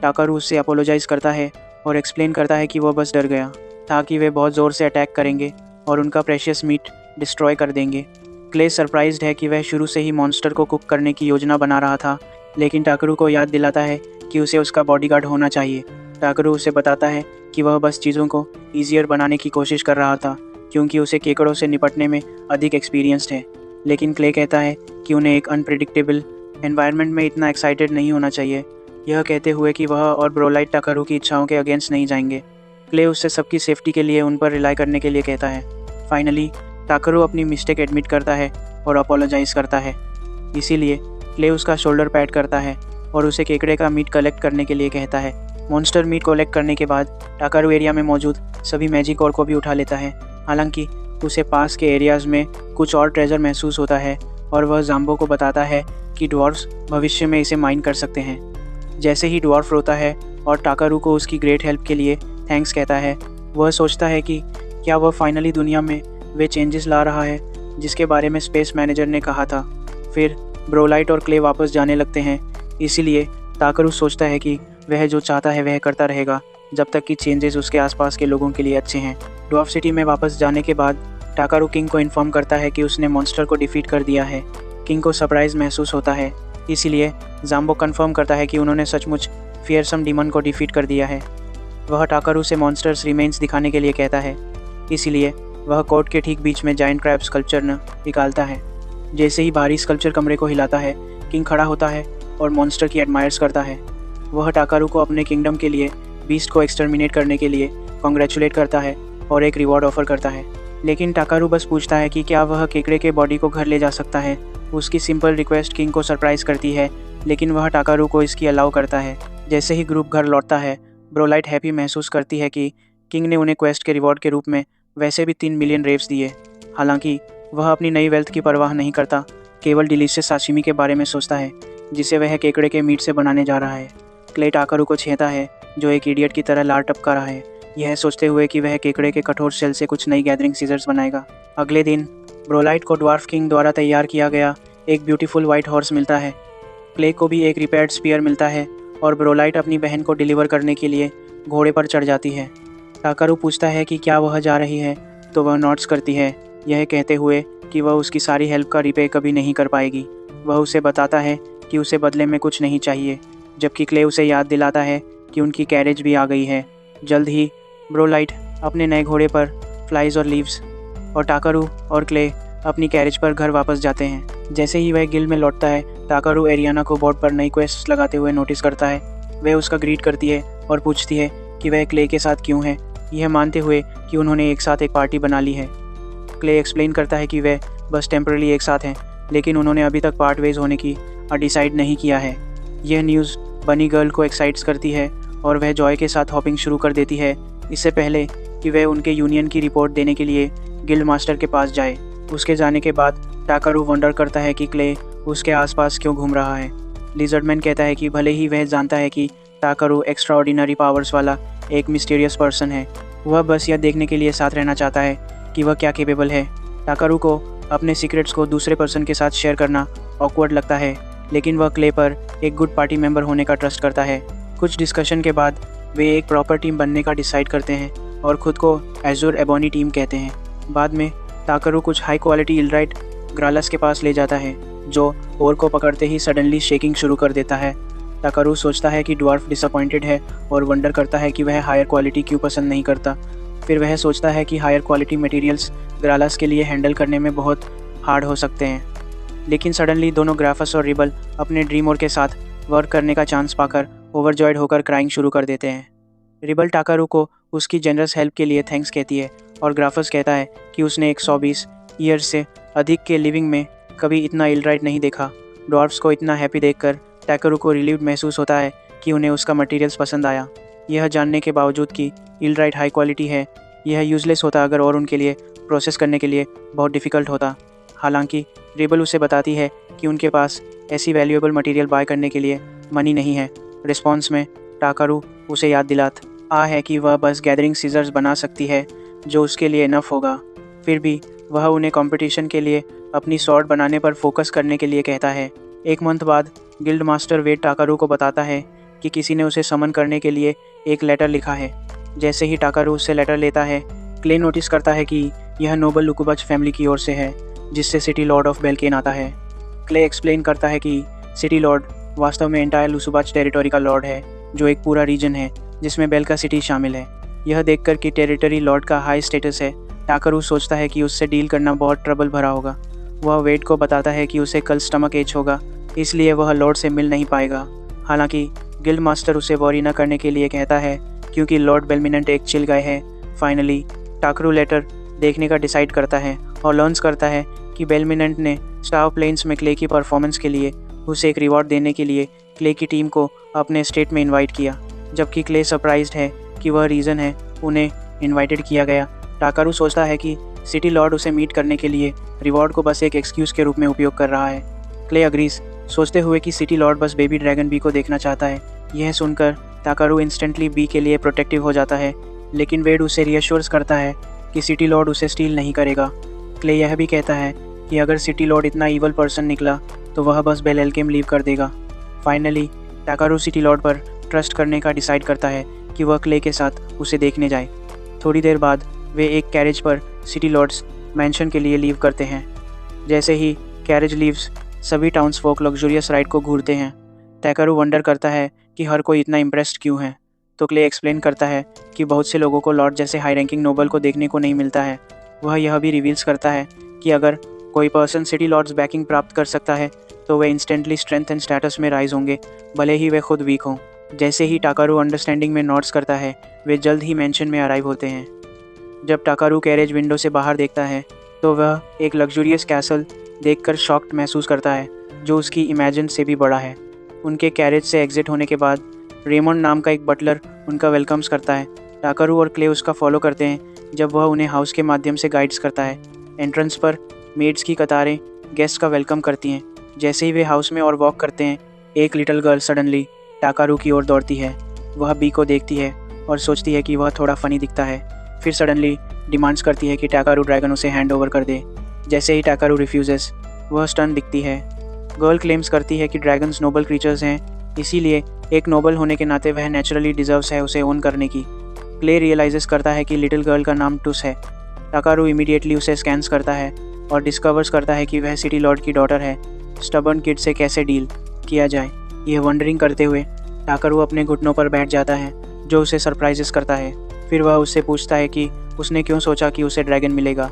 टाकरू उससे अपोलोजाइज़ करता है और एक्सप्लेन करता है कि वह बस डर गया था कि वे बहुत ज़ोर से अटैक करेंगे और उनका प्रेशियस मीट डिस्ट्रॉय कर देंगे। क्ले सरप्राइज्ड है कि वह शुरू से ही मॉन्स्टर को कुक करने की योजना बना रहा था, लेकिन टाकरू को याद दिलाता है कि उसे उसका बॉडीगार्ड होना चाहिए। टाकरू उसे बताता है कि वह बस चीज़ों को ईजियर बनाने की कोशिश कर रहा था क्योंकि उसे केकड़ों से निपटने में अधिक एक्सपीरियंस्ड है। लेकिन क्ले कहता है कि उन्हें एक अनप्रिडिक्टेबल एनवायरनमेंट में इतना एक्साइटेड नहीं होना चाहिए, यह कहते हुए कि वह और ब्रोलाइट टाकरू की इच्छाओं के अगेंस्ट नहीं जाएंगे। क्ले उससे सबकी सेफ्टी के लिए उन पर रिलाई करने के लिए कहता है। फाइनली टाकरू अपनी मिस्टेक एडमिट करता है और अपोलोजाइज़ करता है। इसीलिए क्ले उसका शोल्डर पैड करता है और उसे केकड़े का मीट कलेक्ट करने के लिए कहता है। मॉन्स्टर मीट कलेक्ट करने के बाद टाकरू एरिया में मौजूद सभी मैजिक और को भी उठा लेता है। हालांकि उसे पास के एरियाज़ में कुछ और ट्रेजर महसूस होता है और वह जाम्बो को बताता है कि ड्वार्फ्स भविष्य में इसे माइन कर सकते हैं। जैसे ही ड्वार्फ रोता है और टाकरू को उसकी ग्रेट हेल्प के लिए थैंक्स कहता है, वह सोचता है कि क्या वह फाइनली दुनिया में वे चेंजेस ला रहा है जिसके बारे में स्पेस मैनेजर ने कहा था। फिर ब्रोलाइट और क्ले वापस जाने लगते हैं। इसीलिए टाकरू सोचता है कि वह जो चाहता है वह करता रहेगा जब तक कि चेंजेस उसके आसपास के लोगों के लिए अच्छे हैं। ड्वार्फ सिटी में वापस जाने के बाद टाकरू किंग को इन्फॉर्म करता है कि उसने मॉन्स्टर को डिफीट कर दिया है। किंग को सरप्राइज महसूस होता है, इसीलिए जाम्बो कंफर्म करता है कि उन्होंने सचमुच फियरसम डीमन को डिफीट कर दिया है। वह टाकरू से मॉन्स्टर्स रिमेन्स दिखाने के लिए कहता है, इसीलिए वह कोर्ट के ठीक बीच में जायंट क्रैब स्कल्पचर निकालता है। जैसे ही भारी स्कल्पचर कमरे को हिलाता है, किंग खड़ा होता है और मॉन्स्टर की एडमायर्स करता है। वह टाकरू को अपने किंगडम के लिए बीस्ट को एक्सटर्मिनेट करने के लिए कॉन्ग्रेचुलेट करता है और एक रिवॉर्ड ऑफर करता है। लेकिन टाकरू बस पूछता है कि क्या वह केकड़े के बॉडी को घर ले जा सकता है। उसकी सिंपल रिक्वेस्ट किंग को सरप्राइज करती है, लेकिन वह टाकरू को इसकी अलाउ करता है। जैसे ही ग्रुप घर लौटता है, ब्रोलाइट हैप्पी महसूस करती है कि किंग ने उन्हें क्वेस्ट के रिवॉर्ड के रूप में वैसे भी 3 मिलियन रेव्स दिए। हालांकि वह अपनी नई वेल्थ की परवाह नहीं करता, केवल डिलीशियस साशिमी के बारे में सोचता है जिसे वह केकड़े के मीट से बनाने जा रहा है। क्ले टाकरू को छेड़ता है जो एक इडियट की तरह लार टपका रहा है, यह सोचते हुए कि वह केकड़े के कठोर शेल से कुछ नई गैदरिंग सीजर्स बनाएगा। अगले दिन ब्रोलाइट को ड्वार्फ किंग द्वारा तैयार किया गया एक ब्यूटीफुल वाइट हॉर्स मिलता है। क्ले को भी एक रिपेयर्ड स्पीयर मिलता है और ब्रोलाइट अपनी बहन को डिलीवर करने के लिए घोड़े पर चढ़ जाती है। टाकरू पूछता है कि क्या वह जा रही है, तो वह नोट्स करती है, यह कहते हुए कि वह उसकी सारी हेल्प का रिपे कभी नहीं कर पाएगी। वह उसे बताता है कि उसे बदले में कुछ नहीं चाहिए, जबकि क्ले उसे याद दिलाता है कि उनकी कैरेज भी आ गई है। जल्द ही ब्रोलाइट अपने नए घोड़े पर फ्लाइज और लीव्स और टाकरू और क्ले अपनी कैरेज पर घर वापस जाते हैं। जैसे ही वह गिल्ड में लौटता है, टाकरू एरियाना को बोर्ड पर नई क्वेस्ट लगाते हुए नोटिस करता है। वह उसका ग्रीट करती है और पूछती है कि वह क्ले के साथ क्यों है, यह मानते हुए कि उन्होंने एक साथ एक पार्टी बना ली है। क्ले एक्सप्लेन करता है कि वह बस टेम्पररी एक साथ हैं, लेकिन उन्होंने अभी तक पार्ट वेज होने की डिसाइड नहीं किया है। यह न्यूज़ बनी गर्ल को एक्साइट्स करती है और वह जॉय के साथ हॉपिंग शुरू कर देती है, इससे पहले कि वह उनके यूनियन की रिपोर्ट देने के लिए गिल्ड मास्टर के पास जाए। उसके जाने के बाद टाकरू वंडर करता है कि क्ले उसके आसपास क्यों घूम रहा है। लिजर्डमैन कहता है कि भले ही वह जानता है कि टाकरू एक्स्ट्रा ऑर्डिनरी पावर्स वाला एक मिस्टीरियस पर्सन है, वह बस यह देखने के लिए साथ रहना चाहता है कि वह क्या केपेबल है। टाकरू को अपने सीक्रेट्स को दूसरे पर्सन के साथ शेयर करना ऑकवर्ड लगता है, लेकिन वह क्ले पर एक गुड पार्टी मेंबर होने का ट्रस्ट करता है। कुछ डिस्कशन के बाद वे एक प्रॉपर टीम बनने का डिसाइड करते हैं और खुद को एज़ुर एबोनी टीम कहते हैं। बाद में टाकरू कुछ हाई क्वालिटी इलराइट ग्रालस के पास ले जाता है, जो ओर को पकड़ते ही सडनली शेकिंग शुरू कर देता है। टाकरू सोचता है कि ड्वार्फ डिसअपॉइंटेड है और वंडर करता है कि वह हायर क्वालिटी क्यों पसंद नहीं करता। फिर वह सोचता है कि हायर क्वालिटी मटेरियल्स ग्रालस के लिए हैंडल करने में बहुत हार्ड हो सकते हैं। लेकिन सडनली दोनों ग्राफस और रिबल अपने ड्रीम ओर के साथ वर्क करने का चांस पाकर ओवरजॉयड होकर क्राइंग शुरू कर देते हैं। रिबल टाकरू को उसकी जनरस हेल्प के लिए थैंक्स कहती है और ग्राफस कहता है कि उसने 120 ईयर्स से अधिक के लिविंग में कभी इतना इलराइट नहीं देखा। ड्वार्फ्स को इतना हैप्पी देखकर टाकरू को रिलीव्ड महसूस होता है कि उन्हें उसका मटेरियल्स पसंद आया। यह जानने के बावजूद कि इलराइट हाई क्वालिटी है, यह यूजलेस होता अगर और उनके लिए प्रोसेस करने के लिए बहुत डिफ़िकल्ट होता। हालांकि रिबल उसे बताती है कि उनके पास ऐसी वैल्यूएबल मटेरियल बाय करने के लिए मनी नहीं है रिस्पॉन्स में टाकारू उसे याद दिलाता है कि वह बस गैदरिंग सीजर्स बना सकती है जो उसके लिए इनफ होगा। फिर भी वह उन्हें कंपटीशन के लिए अपनी स्वॉर्ड बनाने पर फोकस करने के लिए कहता है। एक मंथ बाद गिल्ड मास्टर वेड टाकारू को बताता है कि किसी ने उसे समन करने के लिए एक लेटर लिखा है। जैसे ही टाकारू उससे लेटर लेता है, क्ले नोटिस करता है कि यह नोबल लुकुबच फैमिली की ओर से है, जिससे सिटी लॉर्ड ऑफ बेल्केन आता है। क्ले एक्सप्लेन करता है कि सिटी लॉर्ड वास्तव में एंटायर लुसुबाच टेरिटोरी का लॉर्ड है, जो एक पूरा रीजन है जिसमें बेल्का सिटी शामिल है। यह देखकर कि टेरिटरी लॉर्ड का हाई स्टेटस है, टाकारू सोचता है कि उससे डील करना बहुत ट्रबल भरा होगा। वह वेड को बताता है कि उसे कल स्टमक एच होगा, इसलिए वह लॉर्ड से मिल नहीं पाएगा। हालांकि गिल्ड मास्टर उसे वॉरी न करने के लिए कहता है, क्योंकि लॉर्ड बेलमिनेंट एक चिल गाय है। फाइनली टाकारू लेटर देखने का डिसाइड करता है और लर्न्स करता है कि बेलमिनेंट ने स्टार प्लेन्स में क्ले की परफॉर्मेंस के लिए उसे एक रिवॉर्ड देने के लिए क्ले की टीम को अपने स्टेट में इनवाइट किया। जबकि क्ले सरप्राइज्ड है कि वह रीज़न है उन्हें इनवाइटेड किया गया। टाकारू सोचता है कि सिटी लॉर्ड उसे मीट करने के लिए रिवॉर्ड को बस एक एक्सक्यूज़ के रूप में उपयोग कर रहा है। क्ले अग्रीज, सोचते हुए कि सिटी लॉर्ड बस बेबी ड्रैगन बी को देखना चाहता है। यह सुनकर टाकारू इंस्टेंटली बी के लिए प्रोटेक्टिव हो जाता है, लेकिन वेड उसे रियश्योर्स करता है कि सिटी लॉर्ड उसे स्टील नहीं करेगा। क्ले यह भी कहता है कि अगर सिटी लॉर्ड इतना ईवल पर्सन निकला तो वह बस बेल एल्केम लीव कर देगा। फाइनली टाकारू सिटी लॉर्ड पर ट्रस्ट करने का डिसाइड करता है कि वह क्ले के साथ उसे देखने जाए। थोड़ी देर बाद वे एक कैरेज पर सिटी लॉर्ड्स मैंशन के लिए लीव करते हैं। जैसे ही कैरेज लीव्स, सभी टाउन्सफोक लग्जूरियस राइड को घूरते हैं। टाकारू वंडर करता है कि हर कोई इतना इम्प्रेस्ड क्यों है, तो क्ले एक्सप्लेन करता है कि बहुत से लोगों को लॉर्ड जैसे हाई रैंकिंग नोबल को देखने को नहीं मिलता है। वह यह भी रिवील्स करता है कि अगर कोई पर्सन सिटी लॉर्ड्स बैकिंग प्राप्त कर सकता है तो वे इंस्टेंटली स्ट्रेंथ एंड स्टेटस में राइज होंगे, भले ही वे खुद वीक हों। जैसे ही टाकारू अंडरस्टैंडिंग में नोट्स करता है, वे जल्द ही मैंशन में अराइव होते हैं। जब टाकारू कैरेज विंडो से बाहर देखता है तो वह एक लग्जूरियस कैसल देखकर शॉक्ड महसूस करता है, जो उसकी इमेजिन से भी बड़ा है। उनके कैरेज से एग्जिट होने के बाद रेमंड नाम का एक बटलर उनका वेलकम्स करता है। टाकारू और क्ले उसका फॉलो करते हैं जब वह उन्हें हाउस के माध्यम से गाइड्स करता है। एंट्रेंस पर मेड्स की कतारें गेस्ट का वेलकम करती हैं। जैसे ही वे हाउस में और वॉक करते हैं, एक लिटिल गर्ल सडनली टाकारू की ओर दौड़ती है। वह बी को देखती है और सोचती है कि वह थोड़ा फनी दिखता है। फिर सडनली डिमांड्स करती है कि टाकारू ड्रैगन उसे हैंड ओवर कर दे। जैसे ही टाकारू रिफ्यूजेस, वह स्टन दिखती है। गर्ल क्लेम्स करती है कि ड्रैगन्स नोबल क्रीचर्स हैं, इसीलिए एक नोबल होने के नाते वह नेचुरली डिजर्व्स है उसे ओन करने की। क्ले रियलाइजेस करता है कि लिटिल गर्ल का नाम टुस है। टाकारू इमीडिएटली उसे स्कैन्स करता है और डिस्कवर्स करता है कि वह सिटी लॉर्ड की डॉटर है। स्टबर्न किड से कैसे डील किया जाए, यह वंडरिंग करते हुए टाकारू अपने घुटनों पर बैठ जाता है, जो उसे सरप्राइजेस करता है। फिर वह उससे पूछता है कि उसने क्यों सोचा कि उसे ड्रैगन मिलेगा।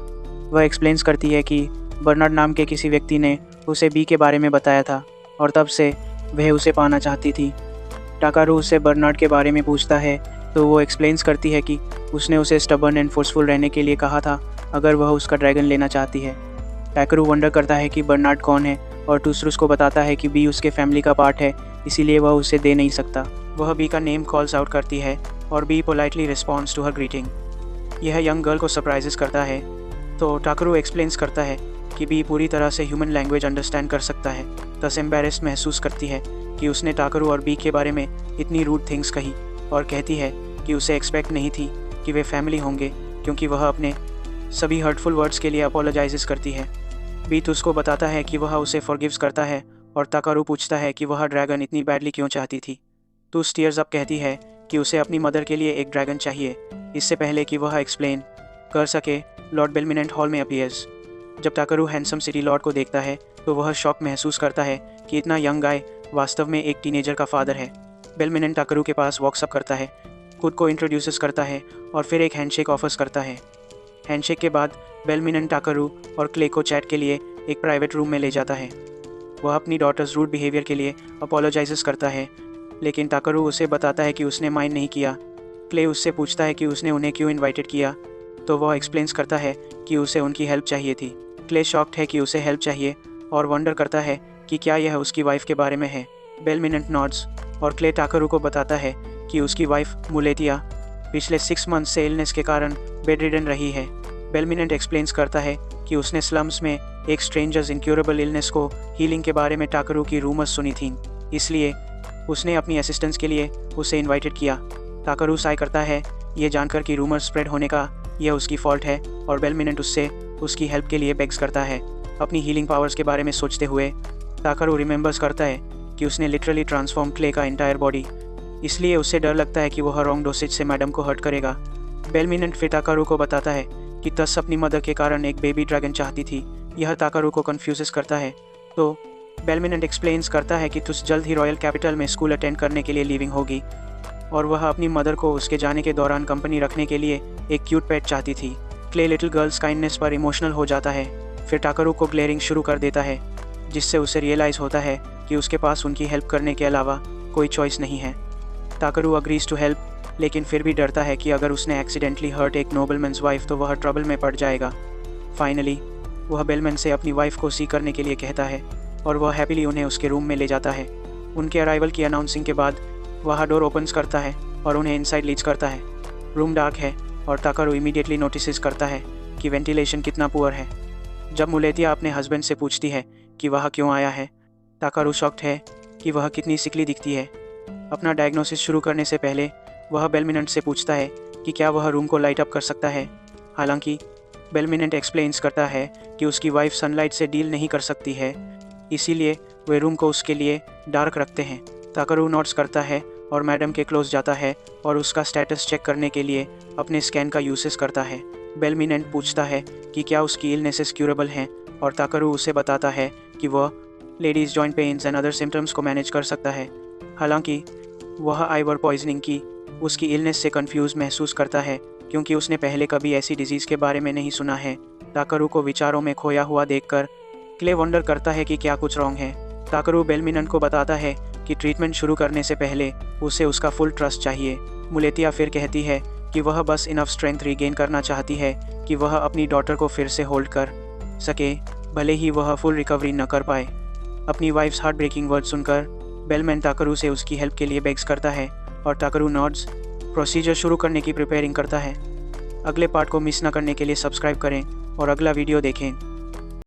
वह एक्सप्लेन्स करती है कि बर्नार्ड नाम के किसी व्यक्ति ने उसे बी के बारे में बताया था और तब से वह उसे पाना चाहती थी। टाकारू उससे बर्नार्ड के बारे में पूछता है तो वो एक्सप्लेन्स करती है कि उसने उसे स्टबर्न एंड फोर्सफुल रहने के लिए कहा था अगर वह उसका ड्रैगन लेना चाहती है। टाकारू वंडर करता है कि बर्नार्ड कौन है और टूसरुस को बताता है कि बी उसके फैमिली का पार्ट है, इसीलिए वह उसे दे नहीं सकता। वह बी का नेम कॉल्स आउट करती है और be politely responds to her greeting. यह यंग गर्ल को सरप्राइजेस करता है, तो टाकारू एक्सप्लेन्स करता है कि बी पूरी तरह से ह्यूमन लैंग्वेज अंडरस्टैंड कर सकता है। तस एम्बेरेस्ड महसूस करती है कि उसने टाकारू और बी के बारे में इतनी रूड थिंग्स कही और कहती है कि उसे एक्सपेक्ट नहीं थी कि वे फैमिली होंगे, क्योंकि वह अपने सभी हर्टफुल वर्ड्स के लिए अपोलोजाइजेस करती है। बी तो उसको बताता है कि वह उसे फॉरगिव्स करता है और टाकारू पूछता है कि वह ड्रैगन इतनी बैडली क्यों चाहती थी। तो स्टीयर्स अप कहती है कि उसे अपनी मदर के लिए एक ड्रैगन चाहिए, इससे पहले कि वह एक्सप्लेन कर सके। लॉर्ड बेलमिनेंट हॉल में अपीयर्स। जब टाकारू हैंडसम सिटी लॉर्ड को देखता है तो वह शॉक महसूस करता है कि इतना यंग गाय वास्तव में एक टीनेजर का फादर है। बेलमिनेंट टाकारू के पास वॉक्सअप करता है, खुद को इंट्रोड्यूसेस करता है और फिर एक हैंडशेक ऑफर्स करता है। हैंडशेक के बाद बेलमिनेंट टाकारू और क्ले को चैट के लिए एक प्राइवेट रूम में ले जाता है। वह अपनी डॉटर्स रूड बिहेवियर के लिए अपोलोजाइजेस करता है, लेकिन टाकारू उसे बताता है कि उसने माइंड नहीं किया। क्ले उससे पूछता है कि उसने उन्हें क्यों इन्वाइटेड किया, तो वह एक्सप्लेन्स करता है कि उसे उनकी हेल्प चाहिए थी। क्ले शॉक्ड है कि उसे हेल्प चाहिए और वंडर करता है कि क्या यह उसकी वाइफ के बारे में है। बेलमिनेंट नॉड्स और क्ले टाकारू को बताता है कि उसकी वाइफ मुलेतिया पिछले 6 मंथ से इलनेस के कारण बेडरिडन रही है। बेलमिनेंट एक्सप्लेन्स करता है कि उसने स्लम्स में एक स्ट्रेंजर्स इनक्यूरेबल इलनेस को हीलिंग के बारे में टाकारू की रूमर्स सुनी थीं, इसलिए उसने अपनी असिस्टेंस के लिए उसे इनवाइटेड किया। ताकरू साय करता है, ये जानकर कि रूमर स्प्रेड होने का यह उसकी फॉल्ट है, और बेलमिनेंट उससे उसकी हेल्प के लिए बेग्स करता है। अपनी हीलिंग पावर्स के बारे में सोचते हुए ताकरू रिमेंबर्स करता है कि उसने लिटरली ट्रांसफॉर्म क्ले का एंटायर बॉडी, इसलिए उसे डर लगता है कि वह रॉन्ग डोसेज से मैडम को हर्ट करेगा। बेलमिनेंट फिर ताकरू को बताता है कि तस अपनी मदर के कारण एक बेबी ड्रैगन चाहती थी। यह ताकरू को कन्फ्यूज करता है, तो बेलमिनेंट एक्सप्लेन्स करता है कि तुस जल्द ही रॉयल कैपिटल में स्कूल अटेंड करने के लिए लीविंग होगी, और वह अपनी मदर को उसके जाने के दौरान कंपनी रखने के लिए एक क्यूट पेट चाहती थी। क्ले लिटिल गर्ल्स काइंडनेस पर इमोशनल हो जाता है, फिर ताकरू को ग्लेयरिंग शुरू कर देता है, जिससे उसे रियलाइज़ होता है कि उसके पास उनकी हेल्प करने के अलावा कोई चॉइस नहीं है। ताकरू अग्रीज टू हेल्प, लेकिन फिर भी डरता है कि अगर उसने एक्सीडेंटली हर्ट एक नोबलमैन्स वाइफ तो वह ट्रबल में पड़ जाएगा। फाइनली वह बेलमैन से अपनी वाइफ को सी करने के लिए कहता है, और वह हैप्पीली उन्हें उसके रूम में ले जाता है। उनके अराइवल की अनाउंसिंग के बाद वह डोर ओपन्स करता है और उन्हें इनसाइड लीड्स करता है। रूम डार्क है और ताकरू इमीडिएटली नोटिस करता है कि वेंटिलेशन कितना पुअर है। जब मुलेतिया अपने हस्बैंड से पूछती है कि वह क्यों आया है, ताकरू शॉक्ड है कि वह कितनी सिकली दिखती है। अपना डायग्नोसिस शुरू करने से पहले वह बेलमिनेंट से पूछता है कि क्या वह रूम को लाइट अप कर सकता है। हालांकि बेलमिनेंट एक्सप्लेन्स करता है कि उसकी वाइफ सनलाइट से डील नहीं कर सकती है, इसीलिए वे रूम को उसके लिए डार्क रखते हैं। ताकरू नोट्स करता है और मैडम के क्लोज जाता है और उसका स्टेटस चेक करने के लिए अपने स्कैन का यूसेस करता है। बेलमिनेंट पूछता है कि क्या उसकी इलनेसेस क्यूरेबल हैं, और ताकरू उसे बताता है कि वह ladies joint pains and other symptoms को मैनेज कर सकता है। हालांकि वह आइवर पॉइजनिंग की उसकी इलनेस से कंफ्यूज महसूस करता है, क्योंकि उसने पहले कभी ऐसी डिजीज़ के बारे में नहीं सुना है। ताकरू को विचारों में खोया हुआ देखकर क्ले वंडर करता है कि क्या कुछ रॉन्ग है। ताकरू बेलमिनेंट को बताता है कि ट्रीटमेंट शुरू करने से पहले उसे उसका फुल ट्रस्ट चाहिए। मुलेतिया फिर कहती है कि वह बस इनफ स्ट्रेंथ रीगेन करना चाहती है कि वह अपनी डॉटर को फिर से होल्ड कर सके, भले ही वह फुल रिकवरी न कर पाए। अपनी वाइफ्स हार्ट ब्रेकिंग वर्ड सुनकर बेलमैन ताकरू से उसकी हेल्प के लिए बेग्स करता है, और ताकरू नॉड्स प्रोसीजर शुरू करने की प्रिपेयरिंग करता है। अगले पार्ट को मिस न करने के लिए सब्सक्राइब करें और अगला वीडियो देखें।